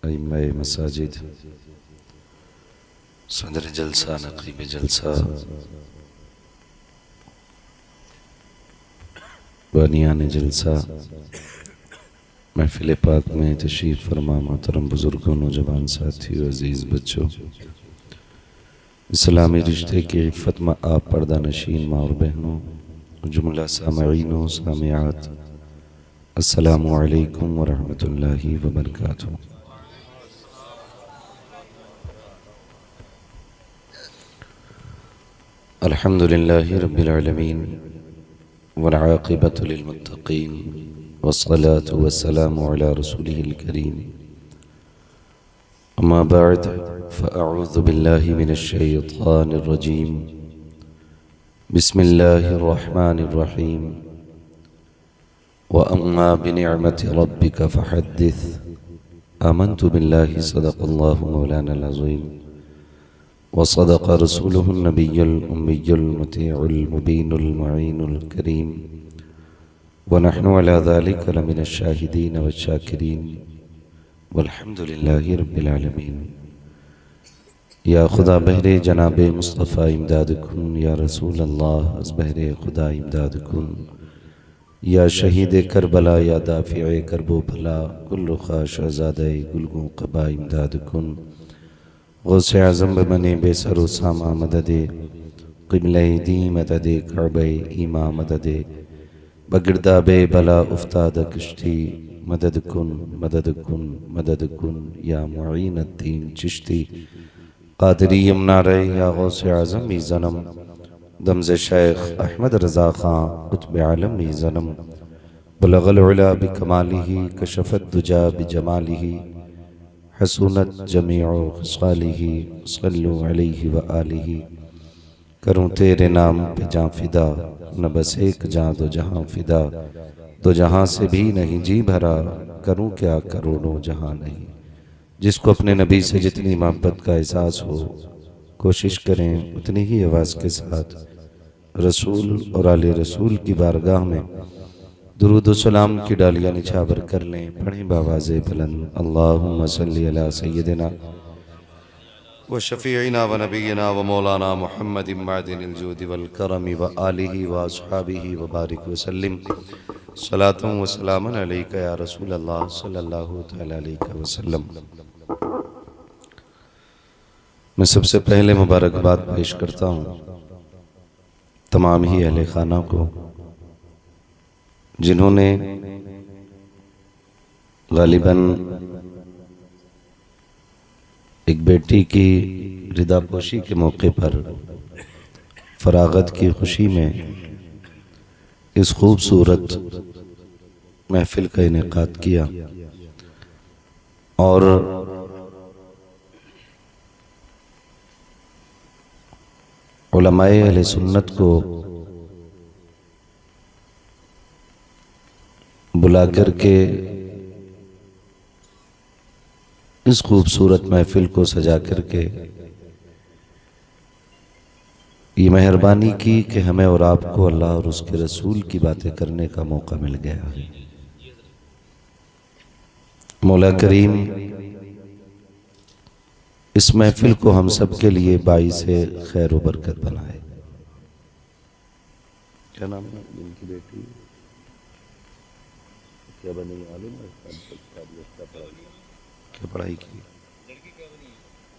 अइम्माए मसाजिद, सदर जलसा, नकीब जलसा, बानियान जलसा, महफिल पाक में तशरीफ़ फरमा मोहतरम बुज़ुर्गों, नौजवान साथियों, अज़ीज़ बच्चों, इस्लामी रिश्ते की इफ़्फ़त में आप पर्दा नशीन माँ और बहनों, जुमला सामईन व सामियात, अस्सलामु अलैकुम व रहमतुल्लाहि व बरकातुहू। अल्हम्दुलिल्लाहि रब्बिल आलमीन वल आक़िबतु लिल मुत्तक़ीन वस्सलातु वस्सलामु अला रसूलिहिल करीम। अम्मा बअद फ़अऊज़ु बिल्लाहि मिनश शैतानिर रजीम। बिस्मिल्लाहिर रहमानिर रहीम। व अम्मा बिनिअमति रब्बिका फ़हद्दिस। आमन्तु बिल्लाहि सदक़ल्लाहु मौलानाल अज़ीम व सदक़ रसूलुहुन नबियुल उम्मियुल मुतीउल मुबीनुल मुईनुल करीम व नहनु अला ज़ालिका लमिनश शाहिदीन वश्शाकिरीन वल्हम्दुलिल्लाहि रब्बिल आलमीन। या खुदा बहरे जनाबे मुस्तफ़ा इमदाद कुन, या रसूल अल्लाह अज़ बहरे खुदा इमदाद कुन, या शहीद करबला, या दाफ़िए करबो भला, कुल्लु ख़ाश आज़ादे गुलगों क़बा इमदाद कुन। गौसे आज़म बने बेसरो सामा मददे, क़िबले दी मददे, काबे ईमा मददे, बगिरदाबे बला उफ्ताद कश्ती, मदद कुन मदद कुन मदद कुन, या मुईनुद्दीन चिश्ती क़ादिरी यमुनारे, या गौसे आज़म ई ज़नम, दमज़े शेख अहमद रज़ा ख़ां क़ुत्ब आलम ई ज़नम, बलग़ल उला बिकमालिही, कशफ़त दुजा बिजमालिही, हसूनत जमीउ ख़िसालिही, सल्लु अलैहि व आलिही। करूँ तेरे नाम पे जाँ फ़िदा, न बस एक जाँ दो जहाँ फ़िदा, दो जहाँ से भी नहीं जी भरा, करूँ क्या करोड़ों जहाँ नहीं। जिसको अपने नबी से जितनी मोहब्बत का एहसास हो, कोशिश करें उतनी ही आवाज़ के साथ रसूल और आले रसूल की बारगाह में दुरूद व सलाम की डालियाँ निछावर कर लें। पढ़ें बावाज़े बुलंद, अल्लाहुम्मा सल्ली अला सय्यदिना व शफ़ीइना व नबीना व मौलाना मुहम्मदिन मअदिनिल जूदि वल करमी व आलिहि व अस्हाबिहि व बारिक व सल्लिम। सलातुन व सलामुन अलैका या रसूल अल्लाह सल्लल्लाहु तआला अलैहि वसल्लम। मैं सबसे पहले मुबारकबाद पेश करता हूँ तमाम ही अहले खाना को, जिन्होंने गालिबन एक बेटी की रिदापोशी के मौके पर फरागत की खुशी में इस खूबसूरत महफिल का इनेकाद किया और उलमाए अहले सुन्नत को बुला कर के इस खूबसूरत महफिल को सजा करके ये मेहरबानी की कि हमें और आपको अल्लाह और उसके रसूल की बातें करने का मौका मिल गया है। मौला करीम इस महफिल को हम सब के लिए बाइस खैर व बरकत बनाए। क्या नाम है इनकी बेटी, क्या बनी मालूम है? क्या पढ़ाई की,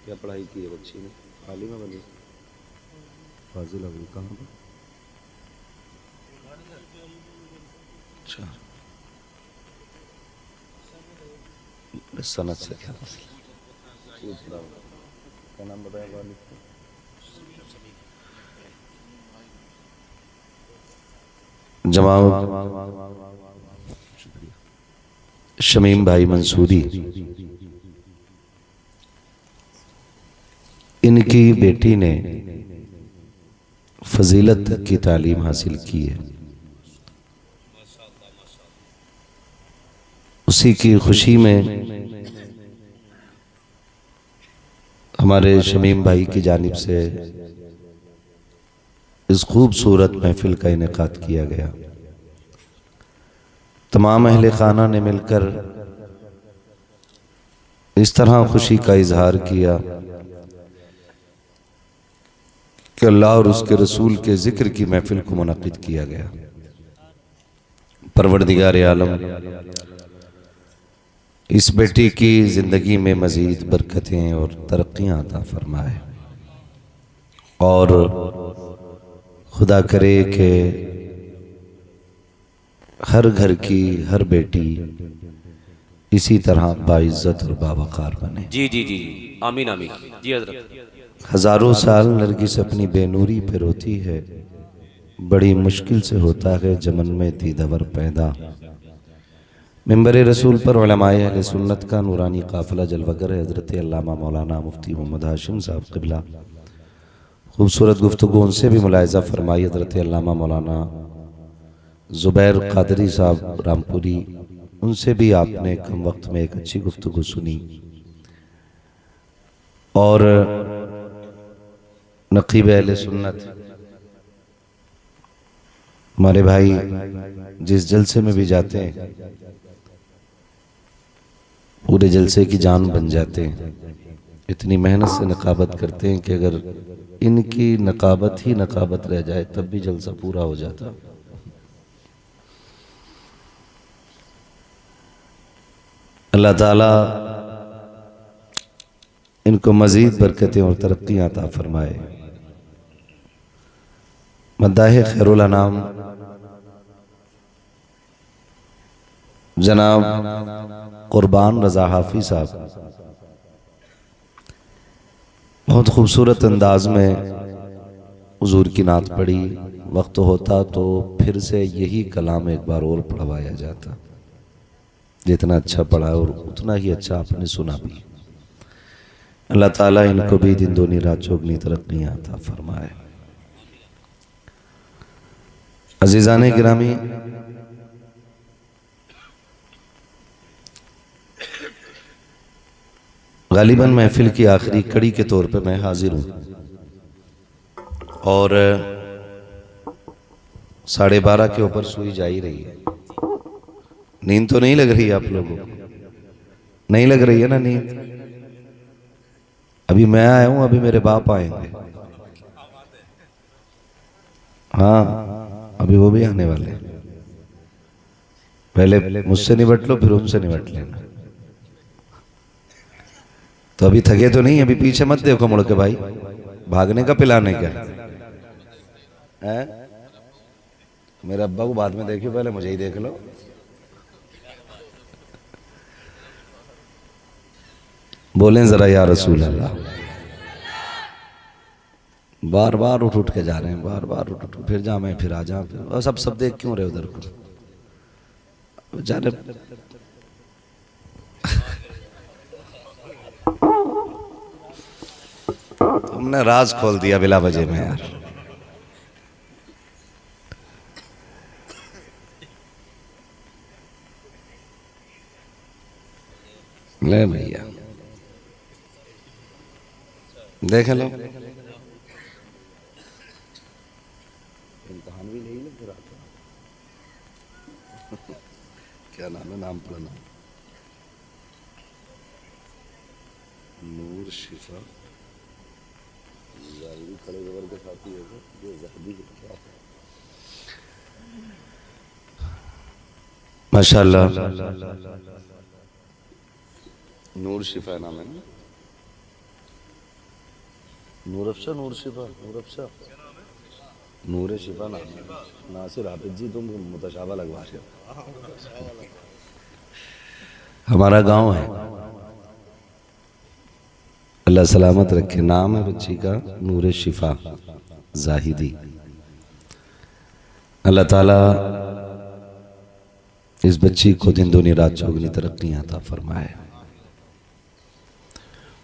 क्या पढ़ाई की है बच्ची ने? आलिमा बनी, फाजिला बनी। कहाँ पर? अच्छा, सनत से क्या मसला? क्या नाम बताया वालिद को? जमाल शमीम भाई मंसूरी, इनकी बेटी ने फजीलत तक की तालीम हासिल की है। उसी की खुशी में हमारे शमीम भाई की जानिब से इस खूबसूरत महफिल का इनेकाद किया गया। तमाम अहले खाना ने मिलकर इस तरह खुशी का इजहार किया कि अल्लाह और उसके रसूल के ज़िक्र की महफिल को मुनक़िद किया गया। परवरदिगार आलम इस बेटी की ज़िंदगी में मज़ीद बरकतें और तरक्कियाँ अता फरमाए और खुदा करे कि हर घर की हर बेटी इसी तरह बाइज़्ज़त और बावक़ार बने। जी जी जी जी, आमीन आमीन जी हज़रत। हज़ारों साल नरगिस अपनी बेनूरी पे रोती है, बड़ी मुश्किल से होता है जमन में दीदावर पैदा। मिंबर रसूल पर उलमाए अहले सुन्नत का नूरानी काफ़िला जलवागर है। हज़रत अल्लामा मौलाना मुफ्ती मोहम्मद हाशिम साहब क़िबला खूबसूरत गुफ्तगू उनसे भी मुलाहिज़ा फरमाई। हज़रत अल्लामा मौलाना ज़ुबैर क़ादरी साहब रामपुरी, उनसे भी आपने कम वक्त में एक अच्छी गुफ्तगू सुनी। और नक़ीब अहले सुन्नत हमारे भाई जिस जलसे में भी जाते हैं पूरे जलसे की जान बन जाते हैं। इतनी मेहनत से नकाबत करते हैं कि अगर इनकी नकाबत ही नकाबत रह जाए तब भी जलसा पूरा हो जाता। अल्लाह ताला इनको मज़ीद बरकतें और तरक्कियाँ अता फरमाए। मद्दाह खैरुल अनाम जनाब कुर्बान रज़ा हाफिज़ साहब बहुत खूबसूरत अंदाज में हुजूर की नात पढ़ी। वक्त होता तो फिर से यही कलाम एक बार और पढ़वाया जाता। जितना अच्छा पढ़ा और उतना ही अच्छा आपने सुना भी। अल्लाह ताला इनको भी दिन दूनी रात चौगनी तरक्कियाँ अता फरमाए। अज़ीज़ाने गिरामी, गालिबन महफिल की आखिरी कड़ी के तौर पे मैं हाजिर हूँ और 12:30 के ऊपर सुई जा ही रही है। नींद तो नहीं लग रही आप लोगों को? नहीं लग रही है ना नींद? अभी मैं आया हूँ, अभी मेरे बाप आएंगे। हाँ, अभी वो भी आने वाले हैं। पहले मुझसे निपट लो, फिर उनसे निपट लेना। तो अभी थके तो नहीं? अभी पीछे मत देखो मुड़ के भाई, भागने का पिलाने का है? मेरे अब्बा को बाद में देखियो, पहले मुझे ही देख लो। बोलें जरा या रसूल अल्लाह। बार बार उठ उठ के जा रहे हैं, बार बार उठ उठ, फिर जा मैं फिर आ जा, फिर सब देख क्यों रहे उधर को जा रहे। तुमने राज खोल दिया बिला वजह में यार। ले भैया देख लो, इम्तहान भी नहीं लग रहा था। क्या नाम है? नाम पढ़ना। नूर शिफा खड़े जबर के साथी है जो ज़हबी है। माशाअल्लाह, नूर शिफा नाम है ना? नूर अफशा, नूर शिफा, नूर अफशा, नूर शिफा नाम है। नासिर हाफिज जी तुम मुतशाबा लगवा रहे हो। हमारा गांव है, अल्लाह सलामत रखे। नाम है बच्ची का नूर शिफा जाहिदी। अल्लाह ताला इस बच्ची को दिन दूनी रात चौगनी तरक्कियां अता फरमाए।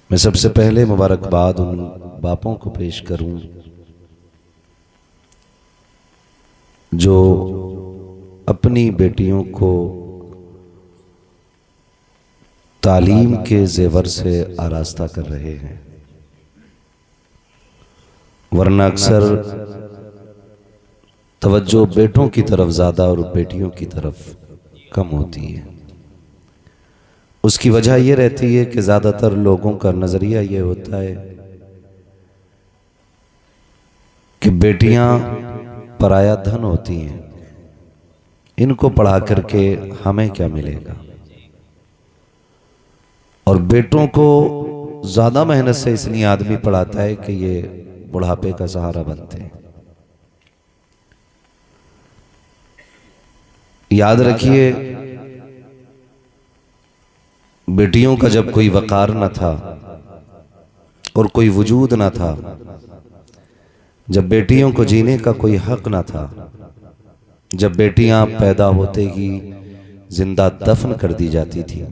मैं सबसे पहले मुबारकबाद उन बापों को पेश करूं जो अपनी बेटियों को तालीम के जेवर से आरास्ता कर रहे हैं, वरना अक्सर तवज्जो बेटों की तरफ ज़्यादा और बेटियों की तरफ कम होती है। उसकी वजह यह रहती है कि ज़्यादातर लोगों का नज़रिया ये होता है कि बेटियां पराया धन होती हैं, इनको पढ़ा करके हमें क्या मिलेगा, और बेटों को ज़्यादा मेहनत से इसलिए आदमी पढ़ाता है कि ये बुढ़ापे का सहारा बनते हैं। याद रखिए, बेटियों का जब कोई वकार न था और कोई वजूद न था, जब बेटियों को जीने का कोई हक न था, जब बेटियां पैदा होते ही जिंदा दफन कर दी जाती थी,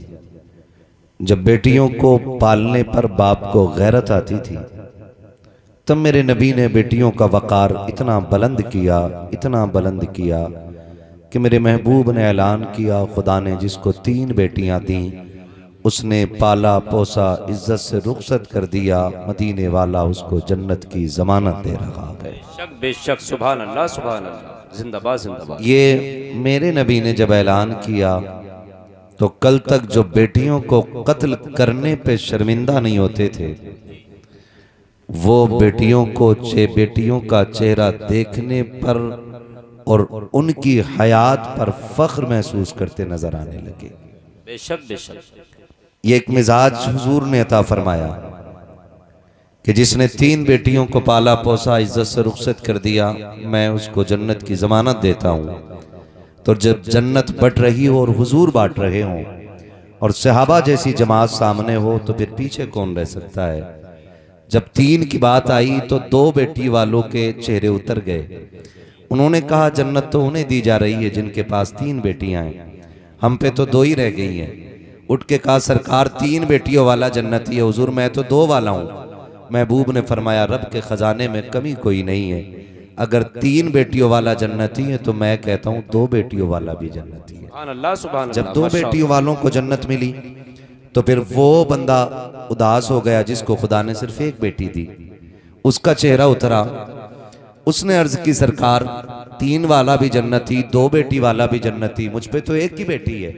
जब बेटियों को पालने पर बाप को गैरत आती थी, तब मेरे नबी ने बेटियों का वकार इतना बुलंद किया, इतना बुलंद किया कि मेरे महबूब ने ऐलान किया, खुदा ने जिसको 3 बेटियां दी उसने पाला पोसा इज्जत से रुखसत कर दिया, मदीने वाला उसको जन्नत की जमानत दे रहा है। बेशक सुभान अल्लाह सुभान अल्लाह, जिंदाबाद जिंदाबाद। ये मेरे नबी ने जब ऐलान किया तो कल तक जो बेटियों को कत्ल करने पे शर्मिंदा नहीं होते थे, वो बेटियों का चेहरा देखने पर और उनकी हयात पर फख्र महसूस करते नजर आने लगे। बेशक बेशक। ये एक मिजाज हुजूर ने अता फरमाया कि जिसने 3 बेटियों को पाला पोसा इज्जत से रुखसत कर दिया, मैं उसको जन्नत की जमानत देता हूँ। तो जब जन्नत बट रही हो और हुजूर बांट रहे हों और सहाबा जैसी जमात सामने हो तो फिर पीछे कौन रह सकता है। जब 3 की बात आई तो 2 बेटी वालों के चेहरे उतर गए। उन्होंने कहा जन्नत तो उन्हें दी जा रही है जिनके पास 3 बेटियां हैं, हम पे तो 2 ही रह गई हैं। उठ के कहा सरकार 3 बेटियों वाला जन्नती है। हुजूर मैं तो 2 वाला हूँ। महबूब ने फरमाया रब के खजाने में कमी कोई नहीं है, अगर 3 बेटियों वाला जन्नती है तो मैं कहता हूँ 2 बेटियों वाला भी जन्नती है। जब 2 बेटियों वालों को जन्नत मिली तो फिर वो बंदा उदास हो गया जिसको खुदा ने सिर्फ 1 बेटी दी, उसका चेहरा उतरा। उसने अर्ज की सरकार 3 वाला भी जन्नती, 2 बेटी वाला भी जन्नती, मुझ पे तो 1 ही बेटी है।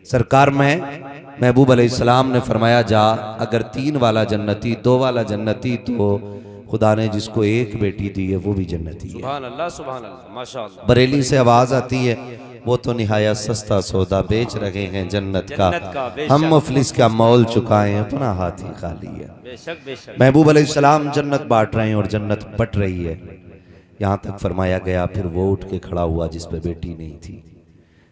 सरकार महबूब अलैहिस्सलाम ने फरमाया जा, अगर 3 वाला जन्नती 2 वाला जन्नती तो खुदा ने जिसको 1 बेटी दी है वो भी जन्नती है। सुभान अल्लाह माशाअल्लाह। बरेली से आवाज आती है वो तो निहायत सस्ता सौदा बेच रहे हैं जन्नत का, हम मुफलिस का मौल चुकाएं अपना हाथ ही खाली है। बेशक बेशक। महबूब अलैहिस्सलाम जन्नत बांट रहे हैं और जन्नत बट रही है। यहाँ तक फरमाया गया फिर वो उठ के खड़ा हुआ जिस पे बेटी नहीं थी।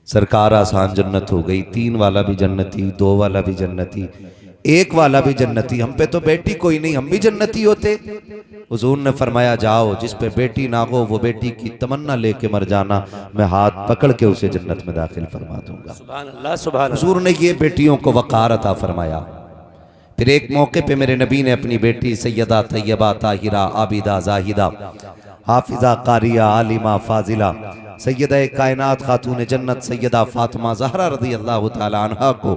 सरकार आसान जन्नत हो गई, 3 वाला भी जन्नती, 2 वाला भी जन्नती, 1 वाला भी जन्नती, हम पे तो बेटी कोई नहीं, हम भी जन्नती होते। हुजूर ने फरमाया जाओ जिस पे बेटी ना हो वो बेटी की तमन्ना लेके मर जाना, मैं हाथ पकड़ के उसे जन्नत में दाखिल फरमा दूंगा। सुभान अल्लाह सुभान अल्लाह। हुजूर ने ये बेटियों को वकार अता फरमाया। फिर एक मौके पे मेरे नबी ने अपनी बेटी सैयदा तैयबा ताहिरा आबिदा जाहिदा हाफिजा कारिया आलिमा फाजिला सैयदा कायनात खातून जन्नत सैयदा फातिमा ज़हरा रज़ी अल्लाह ताला अन्हा को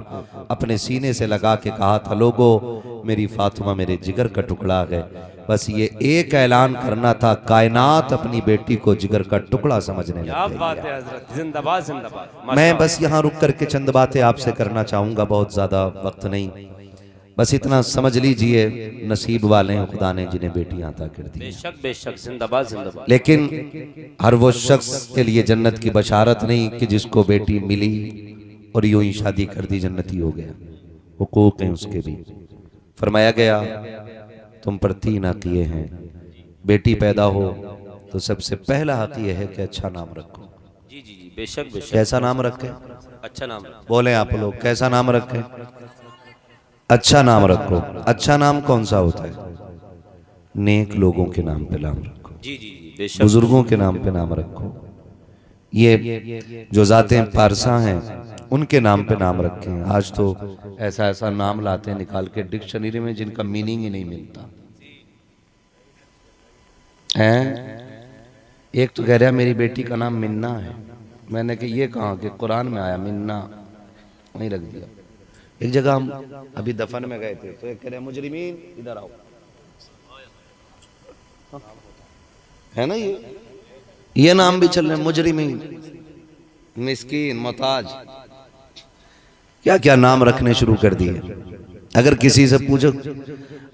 अपने सीने से लगा के कहा था, लोगो मेरी फातिमा मेरे जिगर का टुकड़ा है। बस ये एक ऐलान करना था, कायनात अपनी बेटी को जिगर का टुकड़ा समझने लग गई। जिंदाबाद जिंदाबाद। मैं बस यहाँ रुक करके चंद बातें आपसे करना चाहूँगा, बहुत ज़्यादा वक्त नहीं, बस इतना समझ लीजिए नसीब वाले हैं खुदा ने जिन्हें बेटियां अता कर दी। बेशक बेशक। जिंदाबाद जिंदाबाद। लेकिन हर वो शख्स के लिए जन्नत की बशारत नहीं कि जिसको बेटी मिली और यूं ही शादी कर दी जन्नती हो गया। हुकूक हैं उसके भी। फरमाया गया तुम पर 3 हक ये हैं, बेटी पैदा हो तो सबसे पहला हक ये है कि अच्छा नाम रखो। जी जी जी बेशक बेशक। कैसा नाम रखें? अच्छा नाम बोले आप लोग, कैसा नाम रखें? अच्छा नाम रखो। अच्छा नाम कौन सा होता है? नेक लोगों के नाम पे नाम रखो। जी जी जी बेशक। बुजुर्गों के नाम पे नाम रखो। ये जो जातें पारसा हैं उनके नाम पे नाम रखें। आज तो ऐसा ऐसा नाम लाते हैं निकाल के डिक्शनरी में जिनका मीनिंग ही नहीं मिलता है। एक तो कह रहा मेरी बेटी का नाम मिन्ना है। मैंने कि ये कहा कि कुरान में आया मिन्ना, नहीं रख दिया। एक जगह हम अभी दफन में गए थे तो एक कह रहे मुजरिमीन इधर आओ, है ना ये नाम भी चल रहे मुजरिमीन, मिस्कीन, मोहताज। क्या क्या नाम रखने शुरू कर दिए। अगर किसी से पूछो,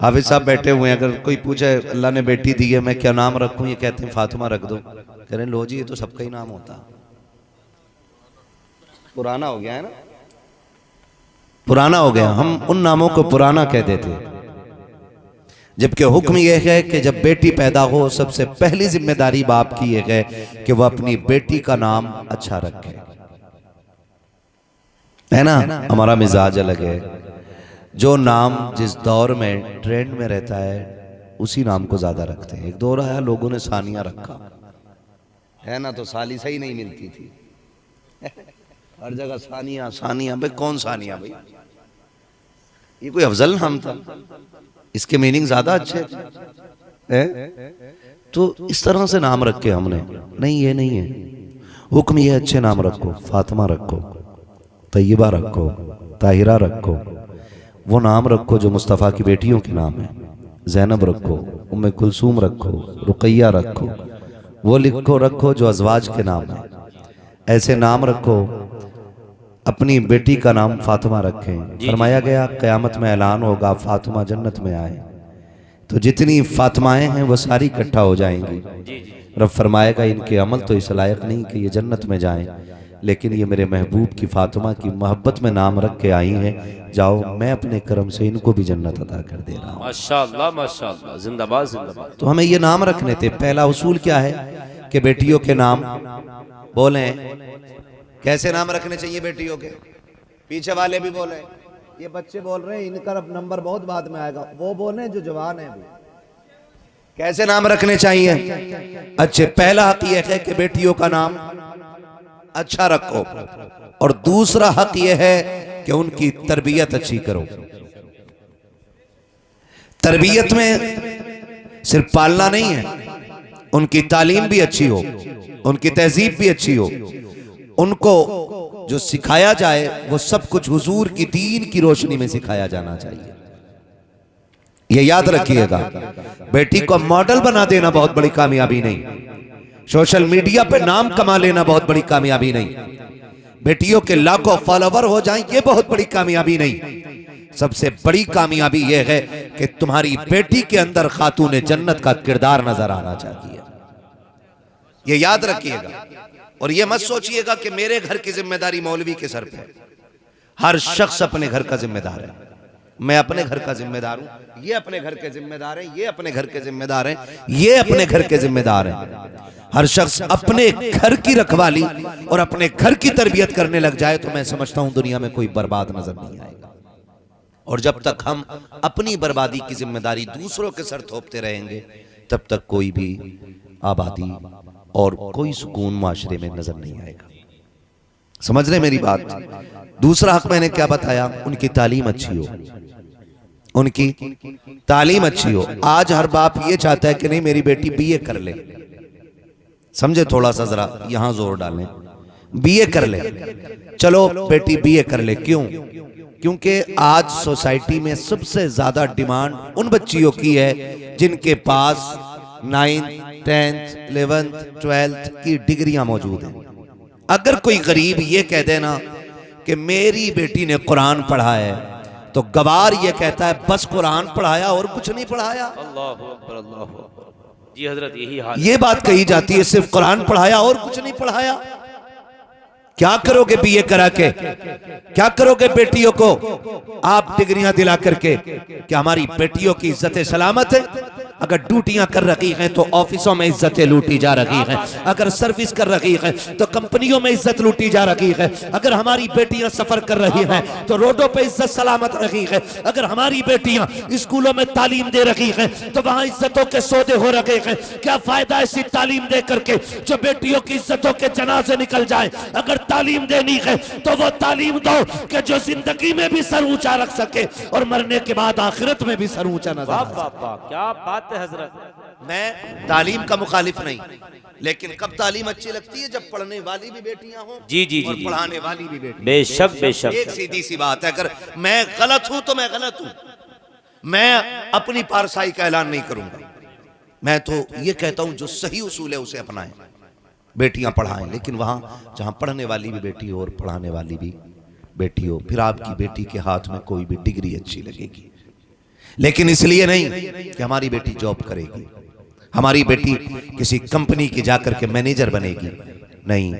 हाफिज साहब बैठे हुए हैं, अगर कोई पूछे अल्लाह ने बेटी दी है, मैं क्या नाम रखूं, ये कहते हैं फातिमा रख दो। कह रहे लो जी, ये तो सबका ही नाम होता, पुराना हो गया है ना, पुराना हो गया। हम उन नामों को पुराना कह देते, जबकि हुक्म यह है कि जब बेटी पैदा हो सबसे पहली जिम्मेदारी बाप की यह है कि वह अपनी बेटी का नाम अच्छा रखे, है ना। हमारा मिजाज अलग है, जो नाम जिस दौर में ट्रेंड में रहता है उसी नाम को ज्यादा रखते हैं। एक दौर आया लोगों ने सानिया रखा, है ना, तो साली सही नहीं मिलती थी, हर जगह सानिया सानिया। भाई कौन सानिया भाई, ये कोई अफजल नाम था, इसके मीनिंग ज्यादा अच्छे थे। तो इस तरह से नाम रखे हमने, नहीं ये नहीं है हुक्म, ये अच्छे नाम रखो, फातिमा रखो, तैयबा रखो, ताहिरा रखो, वो नाम रखो जो मुस्तफ़ा की बेटियों के नाम है। ज़ैनब रखो, उम्मे कुलसूम रखो, रुकैया रखो, वो लिखो रखो जो अज़वाज के नाम है। ऐसे नाम रखो। अपनी बेटी का नाम फातिमा रखें। फरमाया गया क़यामत में ऐलान होगा फातिमा जन्नत में आए, तो जितनी फातिमाएं हैं वो सारी इकट्ठा हो जाएंगी। रब फरमाएगा इनके अमल तो इस लायक नहीं कि ये जन्नत में जाएं, लेकिन ये मेरे महबूब की फातिमा की मोहब्बत में नाम रख के आई हैं, जाओ मैं अपने करम से इनको भी जन्नत अता कर दे रहा हूँ। माशाअल्लाह माशाअल्लाह, जिंदाबाद जिंदाबाद। तो हमें ये नाम रखने थे। पहला उसूल क्या है कि बेटियों के नाम बोलें। कैसे नाम रखने चाहिए बेटियों के, पीछे वाले भी बोले, ये बच्चे बोल रहे हैं इनका नंबर बहुत बाद में आएगा, वो बोले जो जवान है अभी। कैसे नाम रखने चाहिए अच्छे। पहला हक यह है कि बेटियों का नाम अच्छा रखो, और दूसरा हक यह है कि उनकी तरबियत अच्छी करो। तरबियत में सिर्फ पालना नहीं है, उनकी तालीम भी अच्छी हो, उनकी तहजीब भी अच्छी हो, उनको जो सिखाया जाए वो सब कुछ हुजूर की दीन की रोशनी में सिखाया जाना चाहिए। ये याद रखिएगा, बेटी को मॉडल बना देना बहुत बड़ी कामयाबी नहीं, सोशल मीडिया पे नाम कमा लेना बहुत बड़ी कामयाबी नहीं, बेटियों के लाखों फॉलोवर हो जाएं ये बहुत बड़ी कामयाबी नहीं। सबसे बड़ी कामयाबी यह है कि तुम्हारी बेटी के अंदर खातून जन्नत का किरदार नजर आना चाहिए। ये याद रखिएगा, और ये मत सोचिएगा कि मेरे घर की जिम्मेदारी मौलवी के सर पे। हर शख्स अपने घर का जिम्मेदार है। मैं अपने घर का जिम्मेदार हूं, ये अपने घर के जिम्मेदार हैं, ये अपने घर के जिम्मेदार हैं, ये अपने घर के जिम्मेदार हैं। हर शख्स अपने घर की रखवाली और अपने घर की तरबियत करने लग जाए तो मैं समझता हूं दुनिया में कोई बर्बाद नजर नहीं आएगा। और जब तक हम अपनी बर्बादी की जिम्मेदारी दूसरों के सर थोपते रहेंगे तब तक कोई भी आबादी और कोई सुकून माशरे में नजर नहीं आएगा। समझ रहे मेरी बात। दूसरा हक मैंने क्या बताया, उनकी तालीम अच्छी हो, उनकी तालीम अच्छी हो। आज हर बाप ये चाहता है कि नहीं मेरी बेटी बीए कर ले, समझे, थोड़ा सा जरा यहां जोर डालें, बीए कर ले, चलो बेटी बीए कर ले। क्यों? क्योंकि आज सोसाइटी में सबसे ज्यादा डिमांड उन बच्चियों की है जिनके पास 9th 10th 11th 12th की डिग्रियां मौजूद हैं। अगर कोई गरीब ये कह देना कि मेरी बेटी ने कुरान पढ़ा है तो गवार ये कहता है बस कुरान पढ़ाया और कुछ नहीं पढ़ाया। अल्लाहु अकबर, अल्लाहु अकबर। जी हजरत, यही हाल। ये बात कही जाती है, सिर्फ कुरान पढ़ाया और कुछ नहीं पढ़ाया। क्या करोगे बीए करा के, क्या करोगे बेटियों को आप डिग्रियां दिला करके? क्या हमारी बेटियों की इज्जत सलामत है? अगर ड्यूटियां कर रही हैं तो ऑफिसों में इज्जतें लूटी जा रही हैं, अगर सर्विस कर रही हैं तो कंपनियों में इज्जत लूटी जा रही है, अगर हमारी बेटियां सफर कर रही हैं तो रोडों पे इज्जत सलामत रही है, अगर हमारी बेटियां स्कूलों में तालीम दे रही हैं तो वहां इज्जतों के सौदे हो रहे हैं। क्या फायदा ऐसी तालीम दे करके जो बेटियों की इज्जतों के जनाजे निकल जाए? अगर तालीम देनी है तो वो तालीम दो कि जो जिंदगी में भी सर ऊंचा रख सके और मरने के बाद आखिरत में भी सर ऊंचा नजर आ सके। क्या बात है हजरत। मैं तालीम का मुखालिफ नहीं, लेकिन कब तालीम अच्छी लगती है? जब पढ़ने वाली भी बेटियां हों, जी जी और जी, पढ़ाने वाली भी बेटियां। बेशक बेशक। एक सीधी सी बात है, अगर मैं गलत हूं तो मैं गलत हूं, मैं अपनी पारसाई का ऐलान नहीं करूंगा। मैं तो ये कहता हूं जो सही उसूल है उसे अपनाएं, बेटियां पढ़ाएं, लेकिन वहां जहां पढ़ने वाली भी बेटी हो और पढ़ाने वाली भी बेटी हो, फिर आपकी बेटी के हाथ में कोई भी डिग्री अच्छी लगेगी, लेकिन इसलिए नहीं कि हमारी बेटी जॉब करेगी, हमारी बेटी किसी कंपनी की जाकर के मैनेजर बनेगी। नहीं,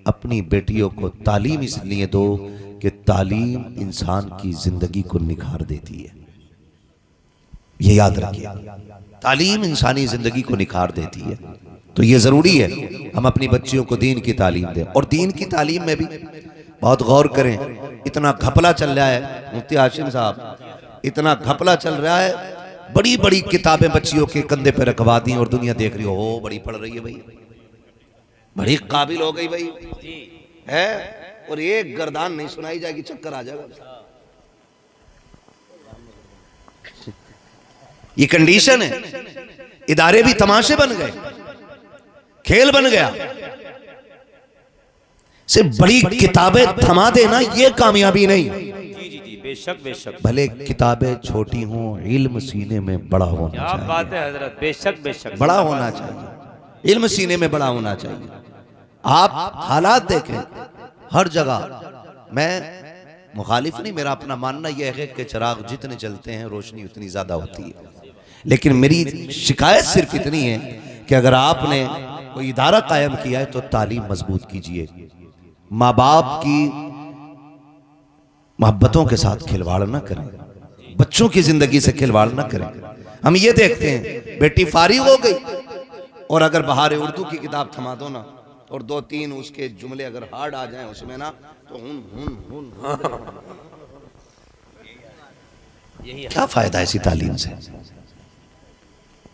अपनी बेटियों को तालीम इसलिए दो कि तालीम इंसान की जिंदगी को निखार देती है। ये याद रखिए, तालीम इंसानी जिंदगी को निखार देती है। तो ये जरूरी है हम अपनी बच्चियों को दीन की तालीम दें, और दीन की तालीम में भी बहुत गौर करें। इतना घपला चल रहा है मुफ्ती हाशिम साहब, इतना घपला चल रहा है, बड़ी बड़ी किताबें बच्चियों के कंधे पे रखवा दी और दुनिया देख रही हो बड़ी पढ़ रही है भाई, बड़ी काबिल हो गई भाई है, और एक गर्दान नहीं सुनाई जाएगी चक्कर आ जाएगा। ये कंडीशन है। इदारे भी तमाशे बन गए, खेल बन गया। सिर्फ बड़ी किताबें थमा देना ये कामयाबी नहीं। बेशक बेशक, भले किताबें छोटी हों, इल्म सीने में बड़ा होना क्या चाहिए। बात है हजरत, बेशक बेशक, बड़ा होना चाहिए, इल्म सीने में बड़ा होना चाहिए। आप हालात देखें हर जगह। मैं मुखालिफ नहीं, मेरा अपना मानना यह है कि चिराग जितने जलते हैं रोशनी उतनी ज्यादा होती है, लेकिन मेरी शिकायत सिर्फ इतनी है कि अगर आपने कोई इदारा कायम किया है तो तालीम मजबूत कीजिए। माँ बाप की मोहब्बतों के साथ खिलवाड़ न करें, बच्चों की जिंदगी से खिलवाड़ न करें। हम ये देखते हैं बेटी फारिग हो गई और अगर बहार उर्दू की किताब थमा दो ना, और 2-3 उसके जुमले अगर हार्ड आ जाएं उसमें ना, तो क्या फायदा ऐसी तालीम से,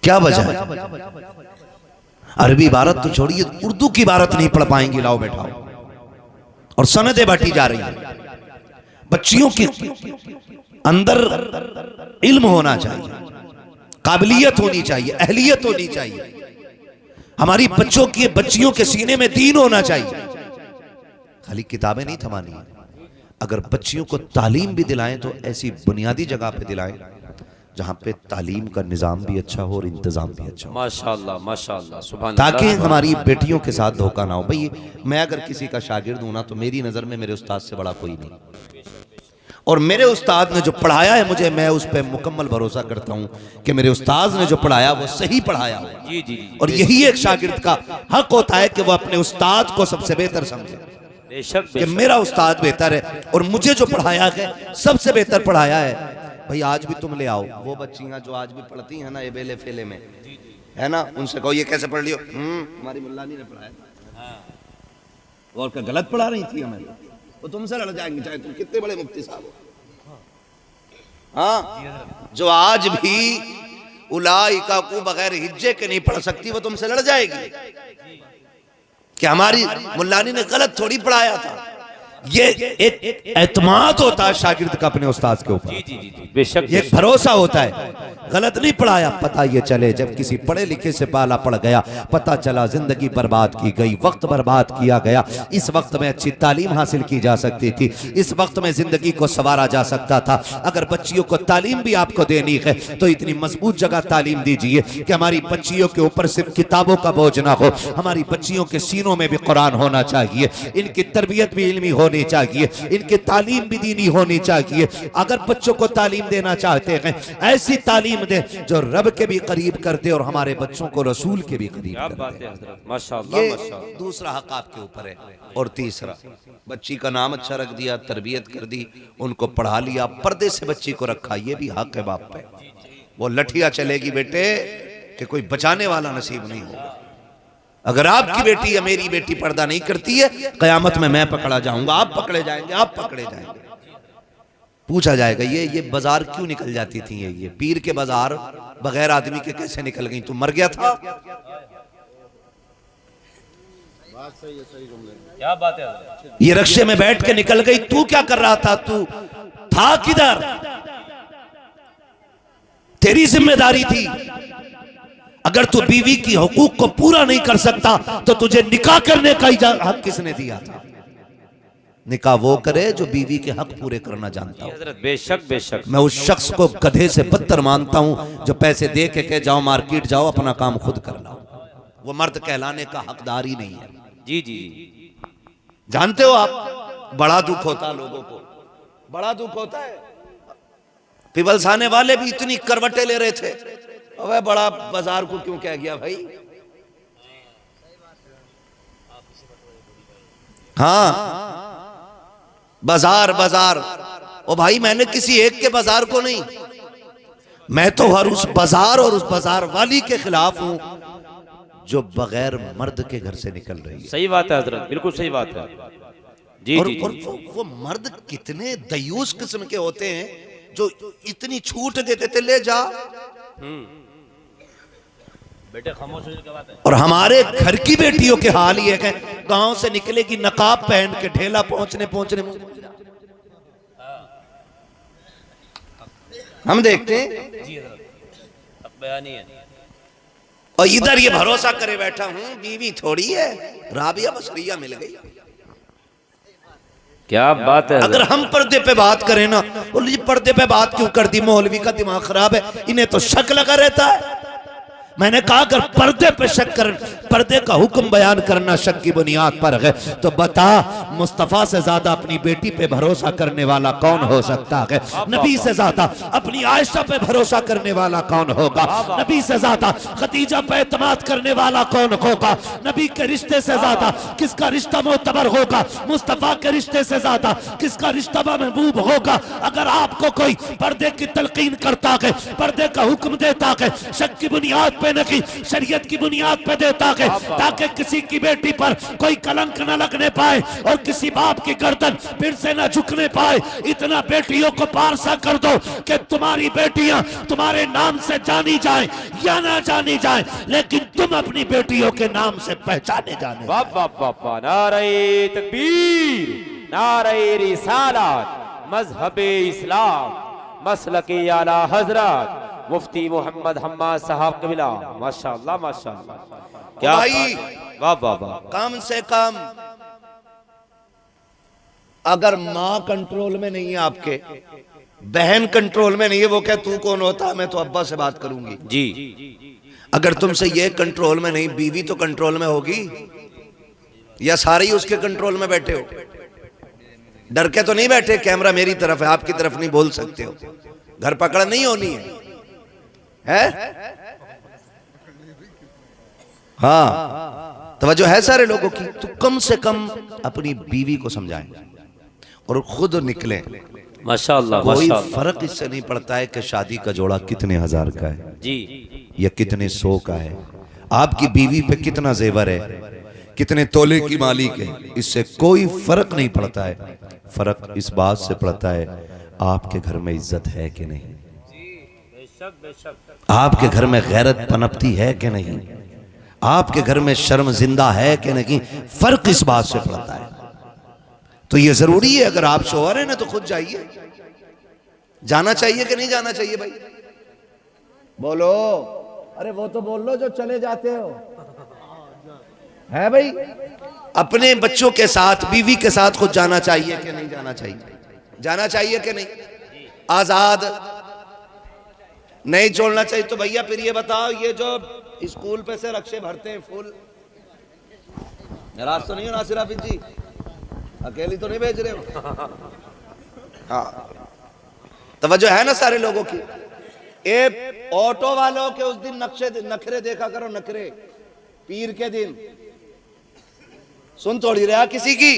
क्या वजह है? अरबी इबारत तो छोड़िए, उर्दू की इबारत नहीं पढ़ पाएंगी, लाओ बैठाओ, और सनदें बांटी जा रही है। बच्चियों के अंदर इल्म होना चाहिए, काबिलियत होनी चाहिए, अहलियत होनी चाहिए। हमारी बच्चियों के सीने में दीन होना चाहिए। खाली किताबें नहीं थमानी है। अगर बच्चियों को तालीम भी दिलाएं तो ऐसी बुनियादी जगह पे दिलाएं जहां पे तालीम का निजाम भी अच्छा हो और इंतजाम भी अच्छा हो, माशाअल्लाह माशाअल्लाह, सुभान ताकि अल्लाह। हमारी बेटियों के साथ धोखा ना हो। भाई मैं अगर किसी का शागिर्द हूं ना, तो मेरी नजर में मेरे उस्ताद से बड़ा कोई नहीं, और मेरे उस्ताद ने जो पढ़ाया है मुझे, मैं उस पर मुकम्मल भरोसा करता हूं कि मेरे उस्ताद ने जो पढ़ाया वो सही पढ़ाया हो। जी जी जी, और यही एक शागिर्द का हक होता है कि वो अपने उस्ताद को सबसे बेहतर समझे, बेशक कि बेशक, मेरा उस्ताद बेहतर है और मुझे जो पढ़ाया है सबसे बेहतर पढ़ाया है। भाई आज भी तुम ले आओ वो बच्चियां जो आज भी पढ़ती हैं ना ये बेले फेले में, है ना, उनसे कहो ये कैसे पढ़ लियो, हमारी मुल्लानी ने पढ़ाया, और क्या गलत पढ़ा रही थी हमें, वो तुमसे लड़ जाएंगे चाहे तुम कितने बड़े मुफ्ती साहब हो। हाँ, जो आज भी उलाइका को बगैर हिज्जे के नहीं पढ़ सकती वो तुमसे लड़ जाएगी कि हमारी मुल्लानी ने गलत थोड़ी पढ़ाया था। ये एक एतमाद होता है शागिर्द का अपने उस्ताद के ऊपर, जी जी जी जी, बेशक ये भरोसा होता है। गलत नहीं पढ़ाया, पता ये चले जब किसी पढ़े लिखे से पाला पड़ गया, पता चला जिंदगी बर्बाद की गई, वक्त बर्बाद किया गया। इस वक्त में अच्छी तालीम हासिल की जा सकती थी, इस वक्त में जिंदगी को संवारा जा सकता था। अगर बच्चियों को तालीम भी आपको देनी है तो इतनी मजबूत जगह तालीम दीजिए कि हमारी बच्चियों के ऊपर सिर्फ किताबों का बोझ ना हो, हमारी बच्चियों के सीनों में भी कुरान होना चाहिए, इनकी तरबियत भी इल्मी होनी चाहिए, इनकी तालीम भी दीनी होनी चाहिए। अगर बच्चों को तालीम देना चाहते हैं, ऐसी तालीम दे जो रब के भी करीब कर दे और हमारे बच्चों को रसूल के भी करीब क्या कर बात दे। है हजरत, माशाअल्लाह ये माशाअल्लाह, दूसरा हक आपके ऊपर है। और तीसरा, बच्ची का नाम अच्छा रख दिया, तरबियत कर दी, उनको पढ़ा लिया, पर्दे से बच्ची को रखा, ये भी हक है बाप पे। वो लठिया चलेगी बेटे कि कोई बचाने वाला नसीब नहीं होगा। अगर आपकी बेटी या मेरी बेटी पर्दा नहीं करती है, कयामत में मैं पकड़ा जाऊंगा, आप पकड़े जाएंगे, आप पकड़े जाएंगे। पूछा जाएगा ये बाजार क्यों निकल जाती थी, ये पीर के बाजार बगैर आदमी के कैसे निकल गई, तू मर गया था? क्या बात है हजरत, ये रक्शे में बैठ के निकल गई, तू क्या कर रहा था, तू था किधर? तेरी जिम्मेदारी थी। अगर तू बीवी की हुकूक को पूरा नहीं कर सकता तो तुझे निकाह करने का हक किसने दिया था? निकाह वो करे जो बीवी के हक पूरे करना जानता हो। हजरत बेशक बेशक, मैं उस शख्स को गधे से बदतर मानता हूं जो पैसे दे के कह जाओ मार्केट जाओ अपना काम खुद कर लो, वो मर्द कहलाने का हकदार ही नहीं है। जी जी जी, जानते हो आप बड़ा दुख होता लोगों को, बड़ा दुख होता है। पीपल्स आने वाले भी इतनी करवटें ले रहे थे, अबे बड़ा बाजार को क्यों कह गया भाई। हाँ, बाजार बाजार, ओ भाई मैंने किसी एक के बाजार को नहीं, मैं तो हर उस बाजार और उस बाजार वाली के खिलाफ हूं जो बगैर मर्द के घर से निकल रही है। सही बात है हजरत, बिल्कुल सही बात है जी। और, जी, और जी। वो मर्द कितने दयूस किस्म के होते हैं जो इतनी छूट दे देते, ले जा बेटे खामोश हो के बात है। और हमारे घर की बेटियों के हाल ये है, गांव से निकलेगी नकाब पहन के, ढेला पहुंचने पहुंचने हम देखते हैं जी अब बयानी है। और इधर ये भरोसा करे बैठा हूं बीवी थोड़ी है, राबिया बसरिया मिल गई। क्या बात है अगर हम पर्दे पे बात करें ना, बोले जी पर्दे पे बात क्यों कर दी, मौलवी का दिमाग खराब है, इन्हें तो शक लगा रहता है। मैंने कहा अगर पर्दे पे शक कर, पर्दे का हुक्म बयान करना शक की बुनियाद पर है, तो बता मुस्तफा से ज्यादा अपनी बेटी पे भरोसा करने वाला कौन हो सकता है? नबी से ज्यादा अपनी आयशा पे भरोसा करने वाला कौन होगा? नबी से ज्यादा खदीजा पे एतमाद करने वाला कौन होगा? नबी के रिश्ते से ज्यादा किसका रिश्ता मोतबर होगा? मुस्तफा के रिश्ते से ज्यादा किसका रिश्ता महबूब होगा? अगर आपको कोई पर्दे की तलकीन करता है, पर्दे का हुक्म देता है, शक की बुनियाद नहीं शरीयत की बुनियाद पे देता है, ताकि किसी की बेटी पर कोई कलंक न लगने पाए और किसी बाप की गर्दन फिर से न झुकने पाए, इतना बेटियों को पारसा कर दो कि तुम्हारी बेटियां तुम्हारे नाम से जानी जाएं या ना जानी जाएं, लेकिन तुम अपनी बेटियों के नाम से पहचाने जाने। वाह वाह वाह वाह, नारे तकबीर, नारे रिसालत, मजहबे इस्लाम, मसलके आला हजरत मुफ्ती मोहम्मद हम्माद साहब कबिला, माशाअल्लाह माशाअल्लाह। क्या भाई, वाह वाह वाह। कम से कम अगर माँ कंट्रोल में नहीं है आपके, बहन कंट्रोल में नहीं है, वो क्या तू कौन होता, मैं तो अब्बा से बात करूंगी जी। अगर तुमसे ये कंट्रोल में नहीं, बीवी तो कंट्रोल में होगी, या सारे ही उसके कंट्रोल में बैठे हो? डर के तो नहीं बैठे, कैमरा मेरी तरफ है, आपकी तरफ नहीं, बोल सकते हो, घर पकड़ नहीं होनी है, हाँ तवज्जो है सारे लोगों की। तो कम से कम अपनी बीवी को समझाएं और खुद निकलें। माशाअल्लाह कोई माशाअल्लाह फर्क इससे नहीं पड़ता है कि शादी का जोड़ा कितने हजार का है जी, या कितने 100 का है, आपकी बीवी पे कितना जेवर है, कितने तोले की मालिक है, इससे कोई फर्क नहीं पड़ता है। फर्क इस बात से पड़ता है आपके घर में इज्जत है कि नहीं, आपके घर में गैरत पनपती है कि नहीं, आपके घर में शर्म जिंदा है कि नहीं, फर्क इस बात से पड़ता है। तो ये जरूरी है, अगर आप शोहर हैं ना तो खुद जाइए, जाना चाहिए कि नहीं जाना चाहिए भाई, बोलो। अरे वो तो बोल लो जो चले जाते हो, है भाई। अपने बच्चों के साथ, बीवी के साथ खुद जाना चाहिए कि नहीं जाना चाहिए, जाना चाहिए कि नहीं, आजाद नहीं छोड़ना चाहिए। तो भैया फिर ये बताओ, ये जो स्कूल पे से रक्षे भरते हैं फूल, नाराज तो नहीं हो नासिर हाफिज जी, अकेली तो नहीं भेज रहे हो? हाँ तवज्जो है ना सारे लोगों की। ए ऑटो वालों के उस दिन नखरे देखा करो, नखरे पीर के दिन सुन थोड़ी रहा किसी की।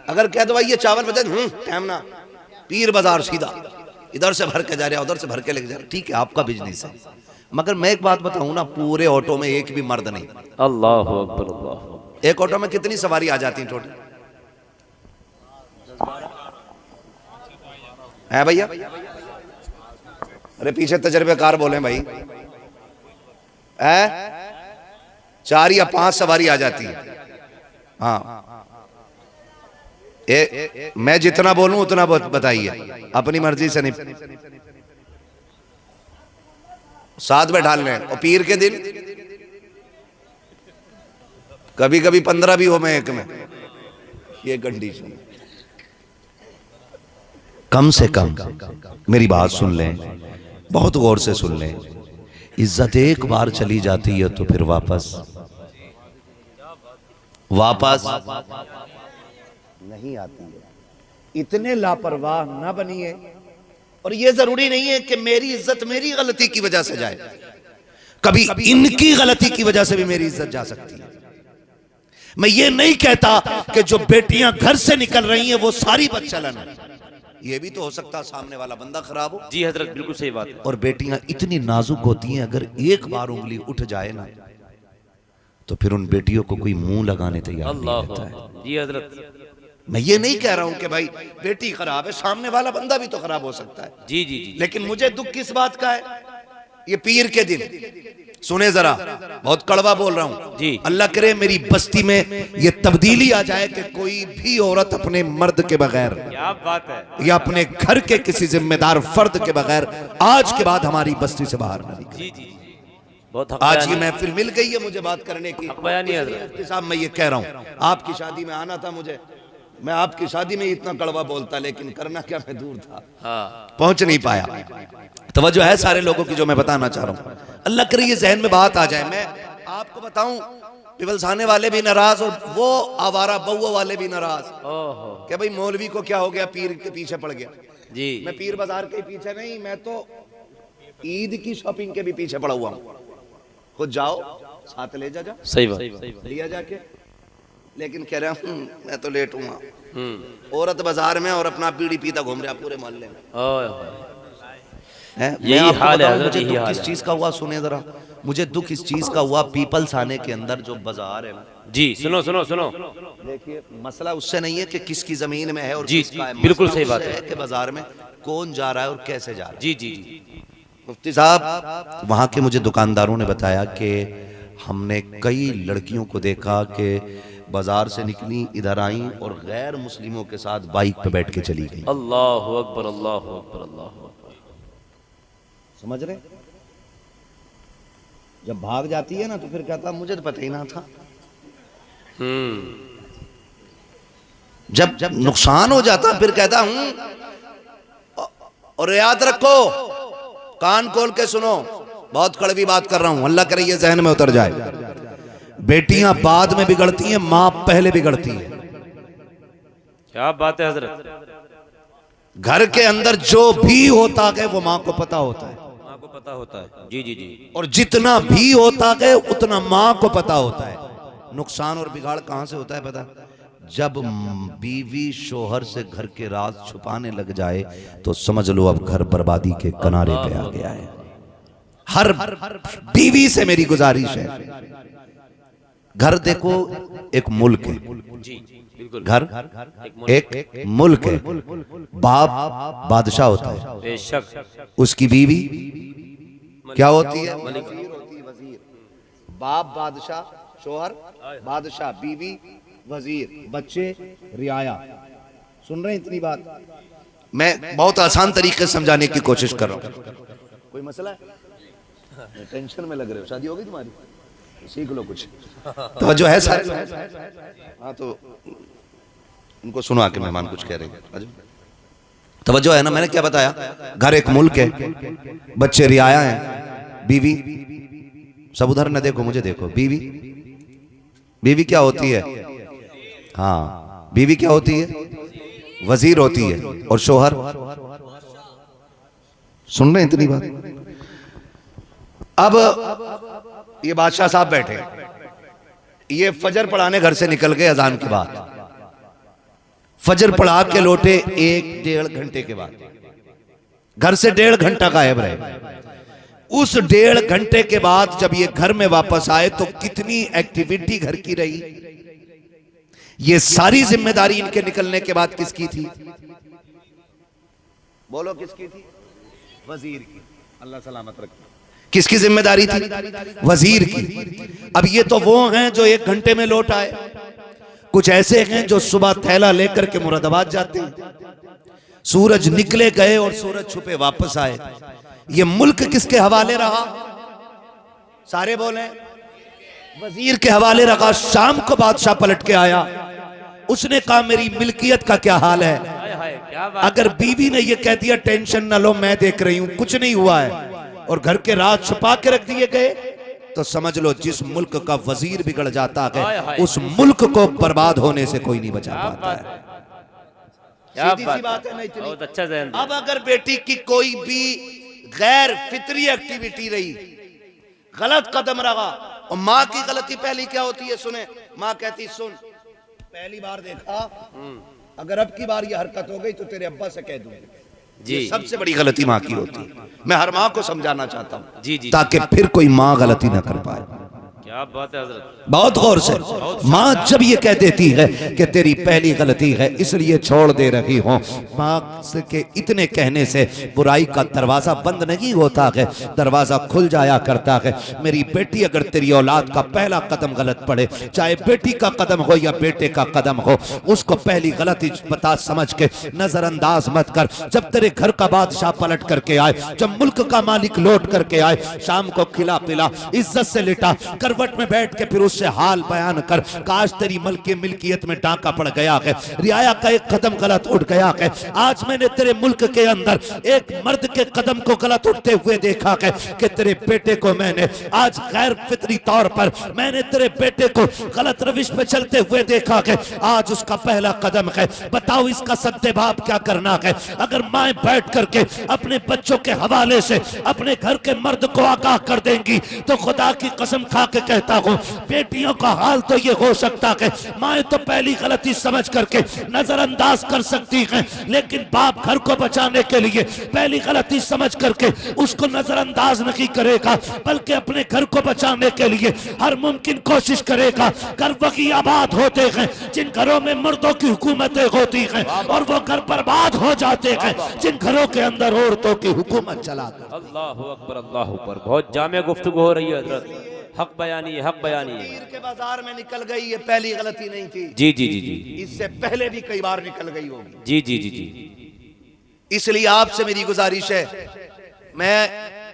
अगर कह दो भाई ये चावल बचे, टाइम ना, पीर बाजार सीधा, इधर से भर के जा रहा, उधर से भर के लेके जा रहा, ठीक है आपका बिजनेस है, मगर मैं एक बात बताऊं ना, पूरे ऑटो में एक भी मर्द नहीं। अल्लाह अकबर अल्लाह। एक ऑटो में कितनी सवारी आ जाती है टोटल, है भैया? अरे पीछे तजर्बेकार बोले भाई, है 4 या 5 सवारी आ जाती है। हाँ मैं जितना बोलूं उतना बताइए, अपनी मर्जी से नहीं, साथ में ढाल लें। और पीर के दिन कभी कभी 15 भी हो मैं एक में, ये कंडीशन। कम से कम मेरी बात सुन लें, बहुत गौर से सुन लें, इज्जत एक बार चली जाती है तो फिर वापस नहीं आती है। इतने लापरवाह ना बनिए। और यह जरूरी नहीं है कि मेरी इज्जत मेरी गलती की वजह से जाए, कभी इनकी गलती की वजह से भी मेरी इज्जत जा सकती है। मैं ये नहीं कहता कि जो बेटियां घर से निकल रही हैं वो सारी बदचलन है, ये भी तो हो सकता है सामने वाला बंदा खराब हो। जी हजरत, बिल्कुल सही बात है। और बेटियां इतनी नाजुक होती हैं, अगर एक बार उंगली उठ जाए ना तो फिर उन बेटियों को कोई मुंह लगाने तैयार नहीं अल्लाह रहता है। जी हजरत, मैं ये नहीं कह रहा हूं कि भाई बेटी खराब है, सामने वाला बंदा भी तो खराब हो सकता है। जी जी जी। लेकिन मुझे दुख किस बात का है, ये पीर के दिन, सुने जरा, बहुत कड़वा बोल रहा हूं जी। अल्लाह करे मेरी बस्ती में ये तब्दीली आ जाए कि कोई भी औरत अपने मर्द के बगैर क्या बात है। या अपने घर के किसी जिम्मेदार फर्द के बगैर आज के बाद हमारी बस्ती से बाहर ना निकले। जी जी, बहुत हक आज बयान ये है। महफिल मिल गई है मुझे बात करने की। हक बयान ही है हजरत। मुफ्ती साहब मैं ये कह रहा हूँ, आपकी शादी में आना था मुझे, मैं आपकी शादी में इतना कड़वा बोलता, लेकिन करना क्या, मैं दूर था, हाँ पहुंच नहीं पाया। तवज्जो है सारे लोगों की जो मैं बताना चाह रहा हूँ। अल्लाह करे ये जहन में बात आ जाए। मैं आपको बताऊं, पिवलसाने वाले भी नाराज और वो आवारा बउआ वाले भी नाराज। ओहो क्या भाई मौलवी को क्या हो गया, पीर के पीछे पड़ गया। जी। मैं पीर बाजार के पीछे नहीं, मैं तो ईद की शॉपिंग के भी पीछे पड़ा हुआ हूँ। खुद जाओ, साथ ले जा, सही बात। लिया जाके, लेकिन कह रहा हूँ मैं तो लेट हूँ। औरत बाजार में और अपना बीड़ी पीता घूम रहा पूरे मोहल्ले में। यही हाल है हजरत, मुझे यही दुख हाल किस है। चीज का हुआ, सुने जरा, मुझे दुख इस चीज का हुआ, पीपल्स आने के अंदर जो बाजार है ना, जी सुनो सुनो सुनो। देखिए मसला उससे नहीं है कि किसकी जमीन में है और जी, किसका है, बिल्कुल मसला सही बात उससे है। कि बाजार में कौन जा रहा है और कैसे जा रहा है। जी जी जी। मुफ्ती साहब वहाँ के मुझे दुकानदारों ने बताया कि हमने कई लड़कियों को देखा कि बाजार से निकली, इधर आई और गैर मुस्लिमों के साथ बाइक पे बैठ के चली गई। अल्लाहु अकबर, अल्लाहु अकबर, अल्लाहु अकबर। समझ रहे, जब भाग जाती है ना तो फिर कहता मुझे तो पता ही ना था। जब जब नुकसान हो जाता फिर कहता हूं। और याद रखो, कान खोल के सुनो, बहुत कड़वी बात कर रहा हूं, अल्लाह करे ये जहन में उतर जाए। बेटियां बाद में बिगड़ती हैं, मां पहले बिगड़ती है। क्या बात है हजरत। घर के अंदर जो भी होता है वो मां को पता होता है, माँ को पता होता है। जी जी जी। और जितना भी होता है उतना मां को पता होता है। नुकसान और बिगाड़ कहां से होता है पता, जब बीवी शोहर से घर के राज छुपाने लग जाए तो समझ लो अब घर बर्बादी के किनारे पे आ गया है। हर बीवी से मेरी गुजारिश है, घर देखो एक मुल्क है, जी बिल्कुल। घर एक मुल्क है। बाप बादशाह होता है, बेशक। उसकी बीवी क्या होती है, मलिक। वजीर होती है, वजीर। बाप बादशाह, शोहर बादशाह, बीवी वजीर, बच्चे रियाया। सुन रहे हैं इतनी बात, मैं बहुत आसान तरीके से समझाने की कोशिश कर रहा हूं। कोई मसला है, टेंशन में लग रहे हो, शादी हो गई तुम्हारी, सीख लो कुछ तो जो है सारे। हाँ तो उनको सुनो आके, मेहमान कुछ कह रहे हैं, तवज्जो है ना। मैंने क्या बताया, घर एक मुल्क है, बच्चे रियाया हैं, बीवी सब उधर न देखो मुझे देखो। बीवी बीवी क्या होती है, हाँ बीवी क्या होती है, वजीर होती है। और शोहर, सुन रहे हैं इतनी बात। अब ये बादशाह साहब बैठे, ये फजर पढ़ाने घर से निकल गए अजान के बाद, फजर पढ़ा के लौटे 1-1.5 घंटे के बाद, घर से 1.5 घंटा गायब रहे। उस 1.5 घंटे के बाद जब ये घर में वापस आए तो कितनी एक्टिविटी घर की रही। ये सारी जिम्मेदारी इनके निकलने के बाद किसकी थी, बोलो किसकी थी, वजीर की। अल्लाह सलामत रखे। किसकी जिम्मेदारी थी, वजीर की। अब ये तो वो हैं जो 1 घंटे में लौट आए, कुछ ऐसे हैं जो सुबह थैला लेकर के मुरादाबाद जाते हैं, सूरज निकले गए और सूरज छुपे वापस आए। ये मुल्क किसके हवाले रहा, सारे बोले वजीर के हवाले रखा। शाम को बादशाह पलट के आया, उसने कहा मेरी मिल्कियत का क्या हाल है। क्या बात। अगर बीवी ने ये कह दिया टेंशन न लो मैं देख रही हूं, कुछ नहीं हुआ है, और घर के राज छुपा के रख दिए गए, तो समझ लो जिस मुल्क का वजीर बिगड़ जाता है उस मुल्क को बर्बाद होने से कोई नहीं बचा पाता है। क्या सीधी सी बात है ना इतनी। बहुत अच्छा जहन। अब अगर बेटी की कोई भी गैर फितरी एक्टिविटी रही, गलत कदम रहा, और माँ की गलती पहली क्या होती है सुने, माँ कहती सुन पहली बार देखा, अगर अब की बार ये हरकत हो गई तो तेरे अब्बा से कह दूंगी। जी सबसे बड़ी गलती माँ की होती है। मैं हर माँ को समझाना चाहता हूँ जी जी, ताकि फिर कोई माँ गलती ना कर पाए। क्या बात है हजरत। बहुत गौर से, माँ जब ये कह देती है कि तेरी पहली गलती है इसलिए छोड़ दे रही हूँ, माँ के इतने कहने से बुराई का दरवाजा बंद नहीं होता है, दरवाजा खुल जाया करता है। मेरी बेटी अगर तेरी औलाद का पहला कदम गलत पड़े, चाहे बेटी का कदम हो या बेटे का कदम हो, उसको पहली गलती बता समझ के नजरअंदाज मत कर। जब तेरे घर का बादशाह पलट करके आए, जब मुल्क का मालिक लौट करके आए, शाम को खिला पिला, इज्जत से लिटा, करवट में बैठ के फिर उससे हाल बयान कर, काश तेरी मिल्कियत में डाका पड़ गया है, रियाया का एक कदम गलत उठ गया है, आज मैंने तेरे मुल्क के अंदर एक मर्द के कदम को गलत उठते हुए देखा है कि तेरे बेटे को मैंने आज गैर फितरी तौर पर मैंने तेरे बेटे को गलत रविश पे चलते हुए देखा है, आज उसका पहला कदम है, बताओ इसका सद्देबाब क्या करना है। अगर माए बैठ करके अपने बच्चों के हवाले से अपने घर के मर्द को आगाह कर देंगी तो खुदा की कसम खा के कहता हूं बेटियों का हाल तो ये हो सकता है, माए तो पहली गलती समझ करके नजरअंदाज कर सकती हैं, लेकिन बाप घर को बचाने के लिए पहली गलती समझ करके उसको नजरअंदाज नहीं करेगा, बल्कि अपने घर को बचाने के लिए हर मुमकिन कोशिश करेगा। घर वही आबाद होते हैं जिन घरों में मर्दों की हुकूमतें होती हैं, और वो घर बर्बाद हो जाते हैं जिन घरों के अंदर औरतों की हुकूमत चला। अल्लाह अकबर, अल्लाह अकबर। बहुत जामे गुफ्तगू हो रही है हजरत। हक बयानी है, हक बयानी है। पीर के बाजार में निकल गई, ये पहली गलती नहीं थी। जी जी जी जी, इससे पहले भी कई बार निकल गई होगी। जी जी जी जी। इसलिए आपसे मेरी गुजारिश है, मैं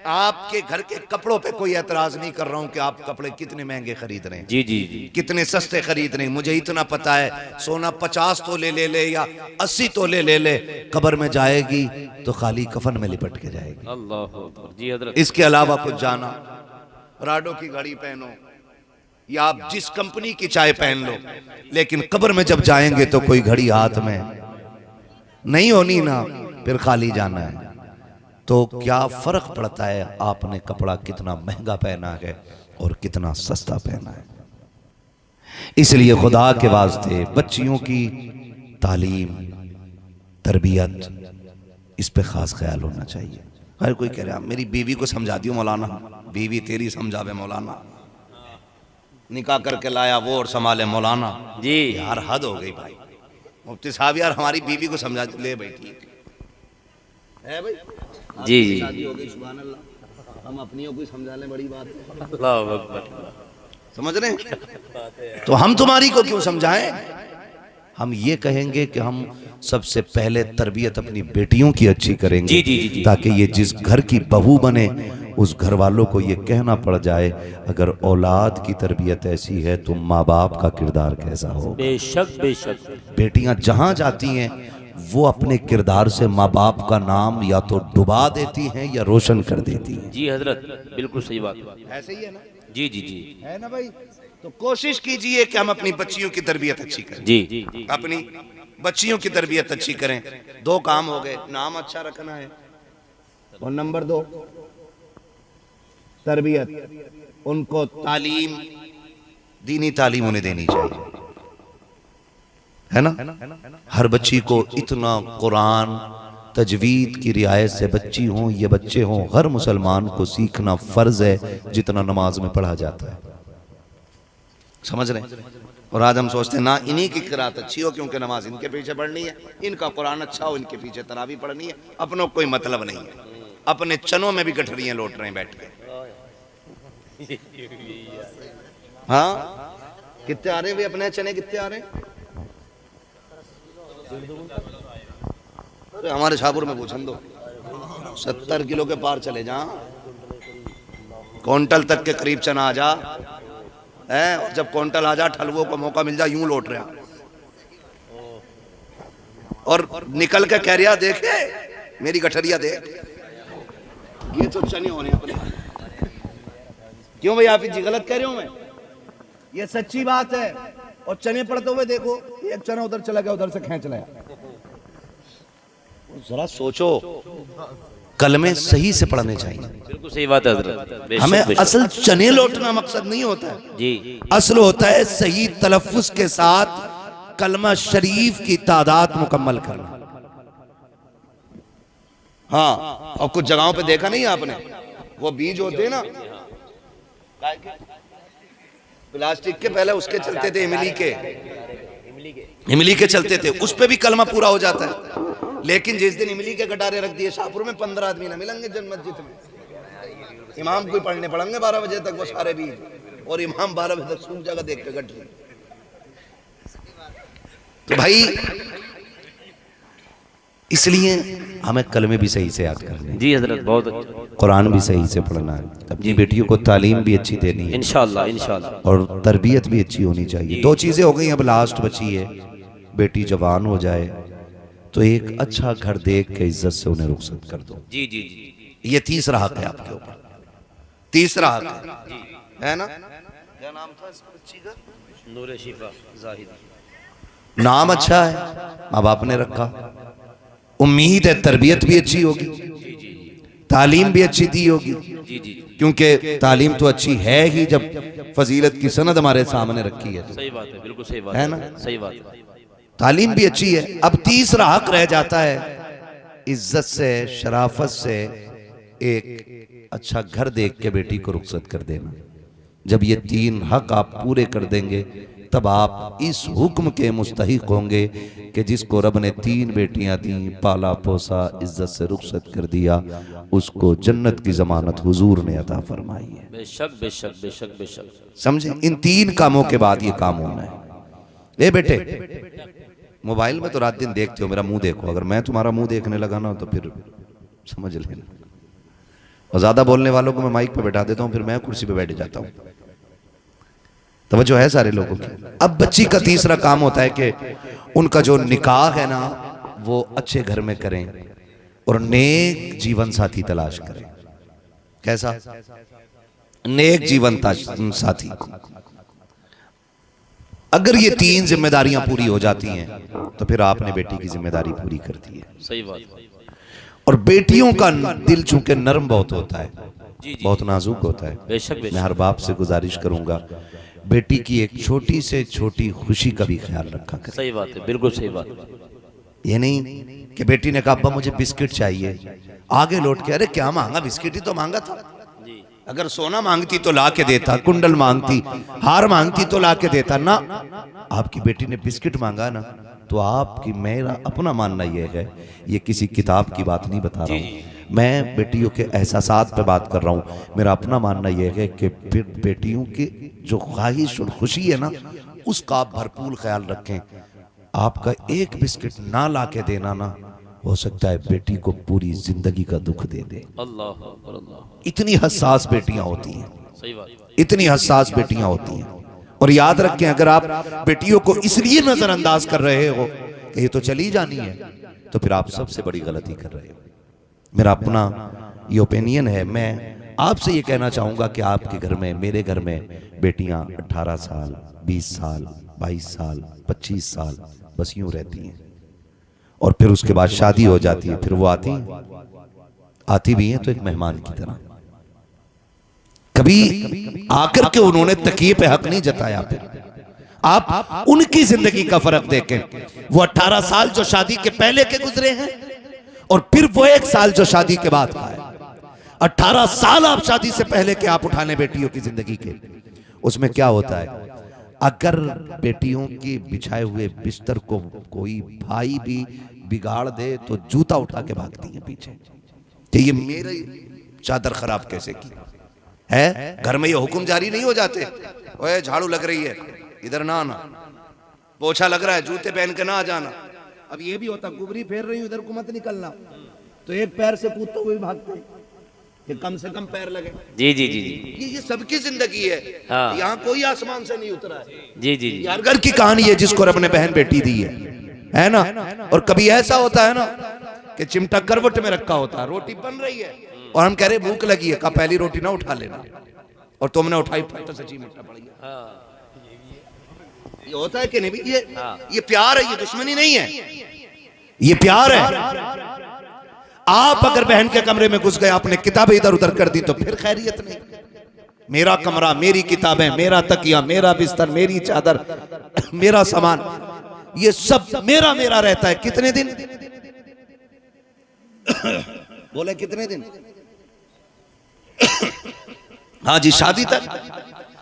आपके घर के कपड़ों पे कोई एतराज नहीं कर रहा हूं कि आप कपड़े कितने महंगे खरीद रहे हैं, जी जी जी, कितने सस्ते खरीद रहे हैं। मुझे इतना पता है, सोना 50 तोले ले ले या 80 तोले ले ले, कब्र में जाएगी तो खाली कफन में लिपट के जाएगी। अल्लाह अकबर। जी हजरत। इसके अलावा कुछ जाना, राडो की घड़ी पहनो या आप जिस कंपनी की चाय पहन लो, लेकिन कब्र में जब जाएंगे तो कोई घड़ी हाथ में नहीं होनी ना, फिर खाली जाना है। तो क्या फर्क पड़ता है आपने कपड़ा कितना महंगा पहना है और कितना सस्ता पहना है। इसलिए खुदा के वास्ते बच्चियों की तालीम, तरबियत, इस पे खास ख्याल होना चाहिए। हर कोई कह रहा मेरी बीवी को समझा दियो मौलाना, बीवी तेरी समझावे मौलाना, निकाह करके लाया वो और संभाले मौलाना। जी यार हद हो गई भाई, मुफ्ती साहब यार हमारी बीवी को समझा ले भाई, ठीक है भाई, जी शादी हो गई, सुभान अल्लाह, हम अपनियों को समझा लें, बड़ी बात है। अल्लाह अकबर। समझ रहे हैं? तो हम तुम्हारी को क्यों समझाएं? हम ये कहेंगे कि हम सबसे पहले तरबियत अपनी बेटियों की अच्छी करेंगे, जी जी जी, ताकि ये जिस घर की बहू बने उस घर वालों को ये कहना पड़ जाए अगर औलाद की तरबियत ऐसी है तो माँ बाप का किरदार कैसा हो। बेशक बेशक। बेटियां जहां जाती हैं वो अपने किरदार से माँ बाप का नाम या तो डुबा देती हैं या रोशन कर देती हैं। जी हजरत, बिल्कुल सही बात। ऐसे ही है ना? जी जी जी, है ना भाई? तो कोशिश कीजिए कि हम अपनी बच्चियों की तरबियत अच्छी करें। जी जी, अपनी बच्चियों की तरबियत अच्छी करें। दो काम हो गए, नाम अच्छा रखना है और नंबर 2 तरबियत, उनको तालीम, दीनी तालीम उन्हें देनी चाहिए, है ना? हर बच्ची को इतना कुरान तजवीद की रियायत से बच्ची हो ये बच्चे हों, हर मुसलमान को सीखना फर्ज है जितना नमाज में पढ़ा जाता है। समझ रहे हैं? और आज हम सोचते हैं ना इन्हीं की किरात अच्छी हो क्योंकि नमाज इनके पीछे पढ़नी है, इनका कुरान अच्छा हो इनके पीछे तरावी पढ़नी है, अपनों कोई मतलब नहीं है। अपने चनों में भी गठरियां लौट रहे हैं बैठ के। हाँ कितने आ रहे हैं अपने चने, कितने आ रहे हैं? अरे हमारे शाहपुर में पूछन दो, 70 किलो के पार चले जा, क्विंटल तक के करीब चना आ जा है। जब क्विंटल आ जा ठलवों को मौका मिल जा यूं लौट रहा और निकल के कह रहा देखे मेरी गठरिया देख, ये तो चने होने अपने। क्यों भाई आप जी गलत कह रहे हो? मैं ये सच्ची बात है। और चने पड़ते हुए देखो, एक चना उधर चला गया, उधर से खींच लाया, जरा सोचो, कलमे सही से पढ़ने चाहिए। बिल्कुल सही बात है हजरत, बेशक, हमें बेशक। असल चने लौटना मकसद नहीं होता है, जी असल होता है सही तलफ्फुज के साथ कलमा शरीफ की तादाद मुकम्मल करना। हाँ, और कुछ जगहों पे देखा नहीं आपने, वो बीज होते हैं ना प्लास्टिक के, पहले उसके चलते थे इमली के चलते थे, उस पे भी कलमा पूरा हो जाता है। लेकिन जिस दिन इमली के गटारे रख दिए, शाहपुर में 15 आदमी ना मिलेंगे जन मस्जिद में, इमाम कोई पढ़ने पड़ेंगे 12 बजे तक वो सारे बीज, और इमाम 12 बजे तक सूख जाएगा देख के गड्ढे। तो भाई इसलिए हमें कलमे भी सही से याद करने हैं। जी हजरत, बहुत अच्छा। कुरान भी सही से पढ़ना है, अपनी बेटियों को तालीम भी अच्छी देनी है, इंशाअल्लाह इंशाअल्लाह। और तरबियत भी अच्छी होनी चाहिए। 2 चीजें हो गई, अब लास्ट बची है, बेटी जवान हो जाए तो एक अच्छा घर देख के इज्जत से उन्हें रुखसत कर दो। जी जी जी, ये तीसरा हक है आपके ऊपर, तीसरा हक है ना। क्या नाम था इस बच्ची का? नूर शिफा जाहिद। नाम अच्छा है, माँ बाप ने रखा, उम्मीद है तरबियत भी अच्छी होगी, तालीम भी अच्छी दी होगी, जी जी, क्योंकि तालीम तो अच्छी है ही जब फजीलत की सनद हमारे सामने रखी है। सही बात है, बिल्कुल सही बात है ना? सही बात है। तालीम भी अच्छी है। अब तीसरा हक रह जाता है इज्जत से, शराफत से एक अच्छा घर देख के बेटी को रुखसत कर देना। जब ये 3 हक आप पूरे कर देंगे तब आप इस हुक्म के मुस्तहिक होंगे कि जिसको रब ने 3 बेटियां दी, पाला पोसा, इज्जत से रुखसत कर दिया, उसको जन्नत की जमानत हुजूर ने अता फरमाई है। बेशक बेशक बेशक बेशक। समझे? इन 3 कामों के बाद ये काम होना है। ए बेटे, मोबाइल में तो रात दिन देखते हो, मेरा मुंह देखो। अगर मैं तुम्हारा मुंह देखने लगा ना तो फिर समझ लेना। और ज्यादा बोलने वालों को मैं माइक पे बैठा देता हूँ, फिर मैं कुर्सी पे बैठ जाता हूँ। तवज्जो है सारे लोगों की। अब बच्ची का तीसरा काम होता है कि उनका जो निकाह है ना वो अच्छे घर में करें और नेक जीवन साथी तलाश करें। कैसा? नेक जीवन साथी। अगर ये 3 जिम्मेदारियां पूरी हो जाती हैं तो फिर आपने बेटी की जिम्मेदारी पूरी कर दी है। सही बात। और बेटियों का दिल चूंकि नरम बहुत होता है, जी, बहुत नाजुक होता है। बेशक बेशक। मैं हर बाप से गुजारिश करूंगा, बेटी की एक छोटी से छोटी खुशी का भी ख्याल रखा करें। सही बात है, बिल्कुल सही बात। ये नहीं कि बेटी ने कहा अब्बा मुझे बिस्किट चाहिए, आगे लौट के अरे क्या मांगा, बिस्किट ही तो मांगा था। अगर सोना मांगती तो ला के देता, कुंडल मांगती, हार मांगती तो ला के देता ना। आपकी बेटी ने बिस्किट मांगा ना, तो आपकी, मेरा अपना मानना यह है, ये किसी किताब की बात नहीं बता रहा हूँ, मैं बेटियों के एहसासात पे बात कर रहा हूँ। मेरा अपना मानना यह है कि फिर बेटियों की जो ख्वाहिश और खुशी है ना उसका आप भरपूर ख्याल रखें। आपका एक बिस्किट ना ला के देना ना, हो सकता है बेटी को पूरी जिंदगी का दुख दे दे। अल्लाह अकबर, अल्लाह। इतनी हसास बेटियां होती हैं, सही बात। इतनी हसास बेटियां होती हैं। और याद रखें, अगर आप बेटियों को इसलिए नजरअंदाज कर रहे हो कि ये तो चली जानी है, तो फिर आप सबसे बड़ी गलती कर रहे हो। मेरा अपना ये ओपिनियन है। मैं आपसे ये कहना चाहूंगा कि आपके घर में, मेरे घर में बेटियां 18 साल, 20 साल, 22 साल, 25 साल बस यूं रहती हैं, और फिर उसके बाद शादी हो जाती है। फिर वो आती भी हैं तो एक मेहमान की तरह। कभी आकर के उन्होंने तकिए पे हक नहीं जताया। फिर आप उनकी जिंदगी का फर्क देखें। वो 18 साल जो शादी के पहले के गुजरे हैं, और फिर वो 1 साल जो शादी के बाद का है। 18 साल आप शादी से पहले के आप उठाने बेटियों की जिंदगी के, उसमें क्या होता है, अगर बेटियों के बिछाए हुए बिस्तर को कोई भाई भी बिगाड़ दे तो जूता उठा के भागती है पीछे कि ये मेरी चादर खराब कैसे की है। घर में ये हुक्म जारी नहीं हो जाते, ओए झाड़ू लग रही है इधर ना आना, पोछा लग रहा है जूते पहन के ना आ जाना। अब ये भी होता, गुबरी फेर रही हूं इधर को मत निकलना, तो एक पैर से कूदते हुए भागते कि कम से कम पैर लगे। जी जी जी जी, ये सबकी जिंदगी है। हाँ। यहाँ कोई आसमान से नहीं उतरा है। जी जी जी, हर घर की कहानी है जिसको रब ने बहन बेटी दी है ना। और कभी ऐसा होता है ना कि चिमटा करवट में रखा होता है, रोटी बन रही है और हम कह रहे भूख लगी है, का पहली रोटी ना उठा लेना, और तुमने उठाई तो सच्ची मिट्टा पड़ गया। ये होता है कि नहीं? ये प्यार है, ये दुश्मनी नहीं है, ये प्यार है। आप अगर बहन के कमरे में घुस गए, आपने किताबें इधर उधर कर दी तो फिर खैरियत नहीं। मेरा कमरा, मेरी किताबें, मेरा तकिया, मेरा बिस्तर, मेरी चादर, मेरा सामान, ये सब मेरा मेरा रहता है। कितने दिन? बोले कितने दिन? हाँ जी, शादी तक,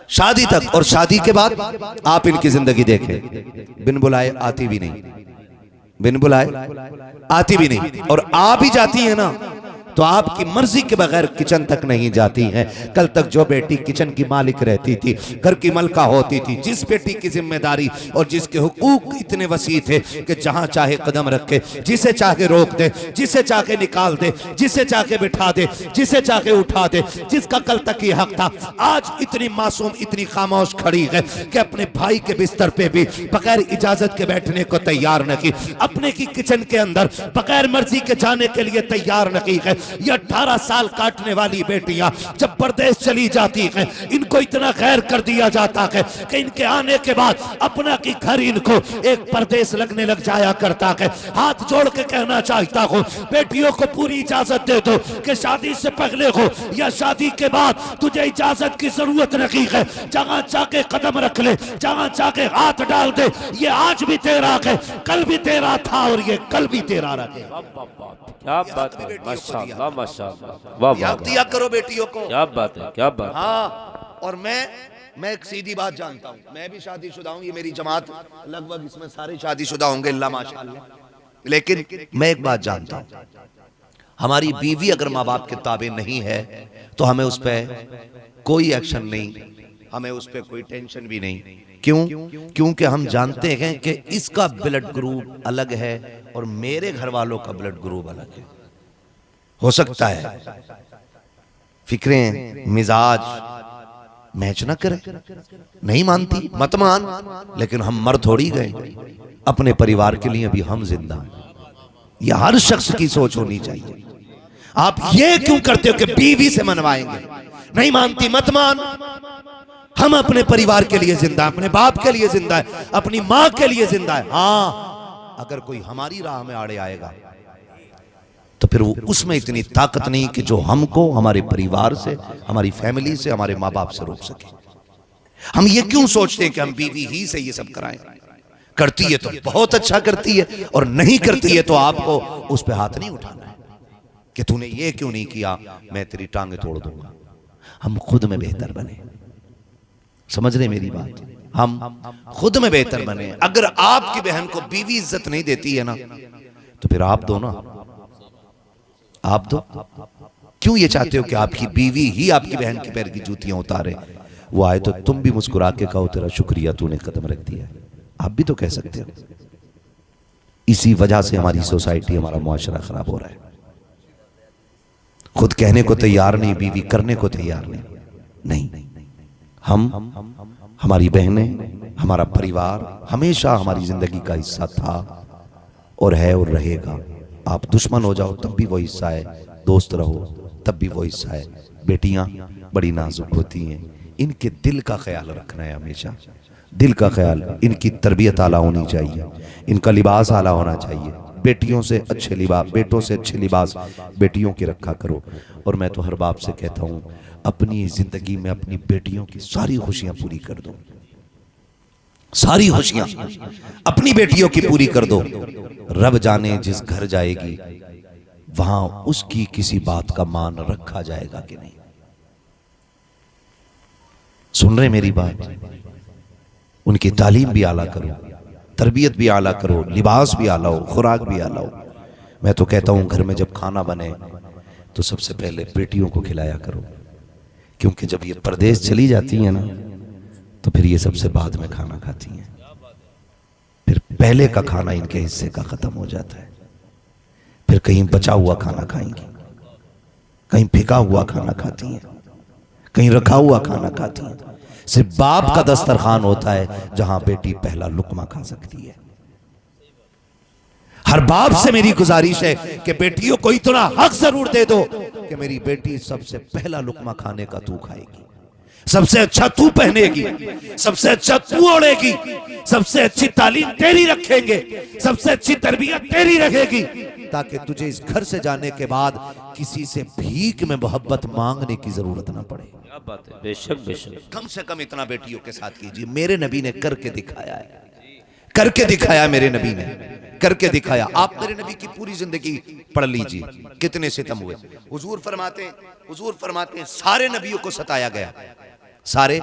शादी तक। और शादी के बाद आप इनकी जिंदगी देखें, बिन बुलाए आती भी नहीं, बिन बुलाए आती भी नहीं, और आ भी जाती है ना तो आपकी मर्जी के बगैर किचन तक नहीं जाती हैं। कल तक जो बेटी किचन की मालिक रहती थी, घर की मलका होती थी, जिस बेटी की जिम्मेदारी और जिसके हुकूक इतने वसी थे कि जहां चाहे कदम रखे, जिसे चाहे रोक दे, जिसे चाहे निकाल दे, जिसे चाहे बिठा दे, जिसे चाहे उठा दे, जिसका कल तक ये हक था, आज इतनी मासूम, इतनी खामोश खड़ी है कि अपने भाई के बिस्तर पे भी बगैर इजाजत के बैठने को तैयार नहीं, अपने की किचन के अंदर बगैर मर्जी के जाने के लिए तैयार नहीं है। ये 18 साल काटने वाली बेटियां जब परदेश चली जाती हैं, इनको इतना खैर कर दिया जाता है कि इनके आने के बाद अपना की घर इनको एक परदेश लगने लग जाया करता है। हाथ जोड़ के कहना चाहता हूं, बेटियों को पूरी इजाजत दे दो कि शादी से पहले हो या शादी के बाद तुझे इजाजत की जरूरत नहीं है। जहां चाहे कदम रख ले, जहां चाहे हाथ डाल दे, ये आज भी तेरा है, कल भी तेरा था और ये कल भी तेरा रहेगा। क्या बात है, माशाअल्लाह माशाअल्लाह, वाह वाह, दिया करो बेटियों को। क्या बात है, क्या बात। हाँ, और मैं एक सीधी बात जानता हूँ, मैं भी शादीशुदा हूँ, ये मेरी जमात लगभग इसमें सारे शादीशुदा होंगे अल्लाह माशाअल्लाह। लेकिन मैं एक बात जानता हूँ, हमारी बीवी अगर माँ बाप के ताबे नहीं है तो हमें उस पर कोई एक्शन नहीं, हमें उस पर कोई टेंशन भी नहीं। क्यों? क्योंकि हम जानते हैं कि इसका ब्लड ग्रुप अलग है और मेरे घर वालों का ब्लड ग्रुप अलग है। हो सकता है फिक्रें, मिजाज मैच ना करे, नहीं मानती, मत मान, लेकिन हम मर थोड़ी गए, अपने परिवार के लिए भी हम जिंदा हैं। यह हर शख्स की सोच होनी चाहिए। आप ये क्यों करते हो कि बीवी से मनवाएंगे? नहीं मानती, मत मान, हम अपने परिवार के लिए जिंदा, अपने बाप के लिए जिंदा है, अपनी माँ के लिए जिंदा है। हाँ, अगर कोई हमारी राह में आड़े आएगा तो फिर वो उसमें इतनी ताकत नहीं कि जो हमको हमारे परिवार से, हमारी फैमिली से, हमारे माँ बाप से रोक सके। हम ये क्यों सोचते हैं कि हम बीवी ही से ये सब कराएं? करती है तो बहुत अच्छा करती है, और नहीं करती है तो आपको उस पर हाथ नहीं उठाना है कि तूने ये क्यों नहीं किया, मैं तेरी टांगे तोड़ दूंगा। हम खुद में बेहतर बने, समझ रहे मेरी बात? हम खुद में बेहतर बने। अगर आपकी बहन को बीवी इज्जत नहीं देती है ना तो फिर आप दो ना, आप दो। क्यों ये चाहते हो कि आपकी बीवी ही आपकी बहन के पैर की जूतियां उतारे? वो आए तो तुम भी मुस्कुरा के कहो तेरा शुक्रिया, तूने कदम रख दिया। आप भी तो कह सकते हो। इसी वजह से हमारी सोसाइटी, हमारा मुआशरा खराब हो रहा है। खुद कहने को तैयार नहीं, बीवी करने को तैयार नहीं। हम, हमारी बहनें, हमारा परिवार हमेशा हमारी जिंदगी का हिस्सा था और है और रहेगा। आप दुश्मन हो जाओ तब भी वो हिस्सा है, दोस्त रहो तब भी वो हिस्सा है। बेटियां बड़ी नाजुक होती हैं, इनके दिल का ख्याल रखना है हमेशा, दिल का ख्याल। इनकी तरबियत आला होनी चाहिए, इनका लिबास आला होना चाहिए। बेटियों से अच्छे लिबास, बेटों से अच्छे लिबास बेटियों की रखा करो। और मैं तो हर बाप से कहता हूं, अपनी जिंदगी में अपनी बेटियों की सारी खुशियां पूरी कर दो, सारी खुशियां अपनी बेटियों की पूरी कर दो। रब जाने जिस घर जाएगी वहां उसकी किसी बात का मान रखा जाएगा कि नहीं। सुन रहे मेरी बात? उनकी तालीम भी आला करो, तरबियत भी आला करो, लिबास भी आला हो, खुराक भी आला हो। मैं तो कहता हूं घर में जब खाना बने तो सबसे पहले बेटियों को खिलाया करो, क्योंकि जब ये परदेश चली जाती हैं ना तो फिर ये सबसे बाद में खाना खाती हैं, फिर पहले का खाना इनके हिस्से का खत्म हो जाता है। फिर कहीं बचा हुआ खाना खाएंगी, कहीं फेंका हुआ खाना खाती हैं, कहीं रखा हुआ खाना खाती हैं। सिर्फ बाप का दस्तरखान होता है जहां बेटी पहला लुकमा खा सकती है। हर बाप से मेरी गुजारिश है कि बेटियों को इतना हक जरूर दे दो कि मेरी बेटी सबसे पहला लुकमा खाने का तू खाएगी। सबसे अच्छा तू पहनेगी, सबसे अच्छा तू ओढ़ेगी, सबसे अच्छी तालीम तेरी रखेंगे, सबसे अच्छी तरबियत तेरी रहेगी, ताकि तुझे इस घर से जाने के बाद किसी से भीख में मोहब्बत मांगने की जरूरत ना पड़े। क्या बात है, बेशक बेशक। कम से कम इतना बेटियों के साथ कीजिए। मेरे नबी ने करके दिखाया है, करके दिखाया, मेरे नबी ने करके दिखाया। आप मेरे नबी की पूरी जिंदगी पढ़ लीजिए, कितने सितम हुए। हुजूर फरमाते हैं सारे नबियों को सताया गया, सारे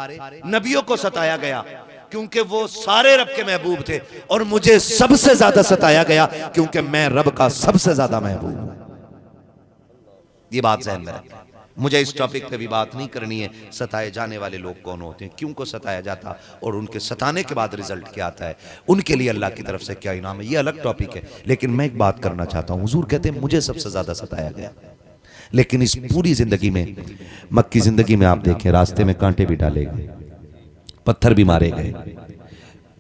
नबियों को सताया गया, क्योंकि वो सारे रब के महबूब थे, और मुझे सबसे ज्यादा सताया गया क्योंकि मैं रब का सबसे ज्यादा महबूब हूं। ये बात ज़हन में रखें। मुझे इस टॉपिक पे भी बात नहीं करनी है, सताए जाने वाले लोग कौन होते हैं, क्यों को सताया जाता, और उनके सताने के बाद रिजल्ट क्या आता है, उनके लिए अल्लाह की तरफ से क्या इनाम है, ये अलग टॉपिक है। लेकिन मैं एक बात करना चाहता हूँ। हुजूर कहते हैं मुझे सबसे ज्यादा सताया गया, लेकिन इस पूरी जिंदगी में, मक्की जिंदगी में आप देखें, रास्ते में कांटे भी डाले गए, पत्थर भी मारे गए,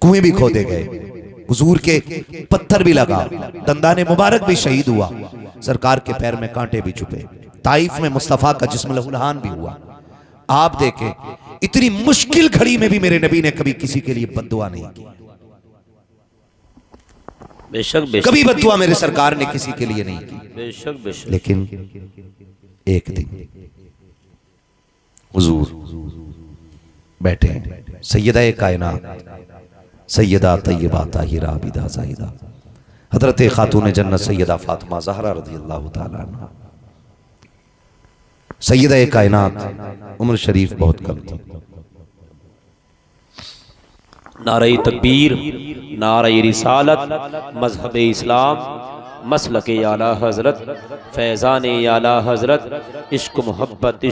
कुएं भी खोदे गए, हुजूर के पत्थर भी लगा, दंदाने मुबारक भी शहीद हुआ, सरकार के पैर में कांटे भी छुपे, ताइफ में मुस्तफा का जिस्म लहूलहान भी हुआ। आप देखें, इतनी मुश्किल घड़ी में भी मेरे नबी ने कभी किसी के लिए बद्दुआ नहीं की। बेशक बेशक, कभी बद्दुआ मेरे सरकार ने किसी के लिए नहीं की। बेशक बेशक। लेकिन एक दिन हुजूर बैठे हैं, सैयदा कायनात, सैयदा तय्यबा ताहिरा आबिदा ज़ाहिदा हजरत खातून जन्नत सैयदा फातिमा ज़हरा रज़ियल्लाहु ताला अन्हा, सैयदा कायनात, उम्र शरीफ बहुत कम थी। नारे तकबीर, नारे रिसालत, मजहब इस्लाम, मसलक आला हजरत, फैज़ान आला हजरत, इश्क मोहब्बत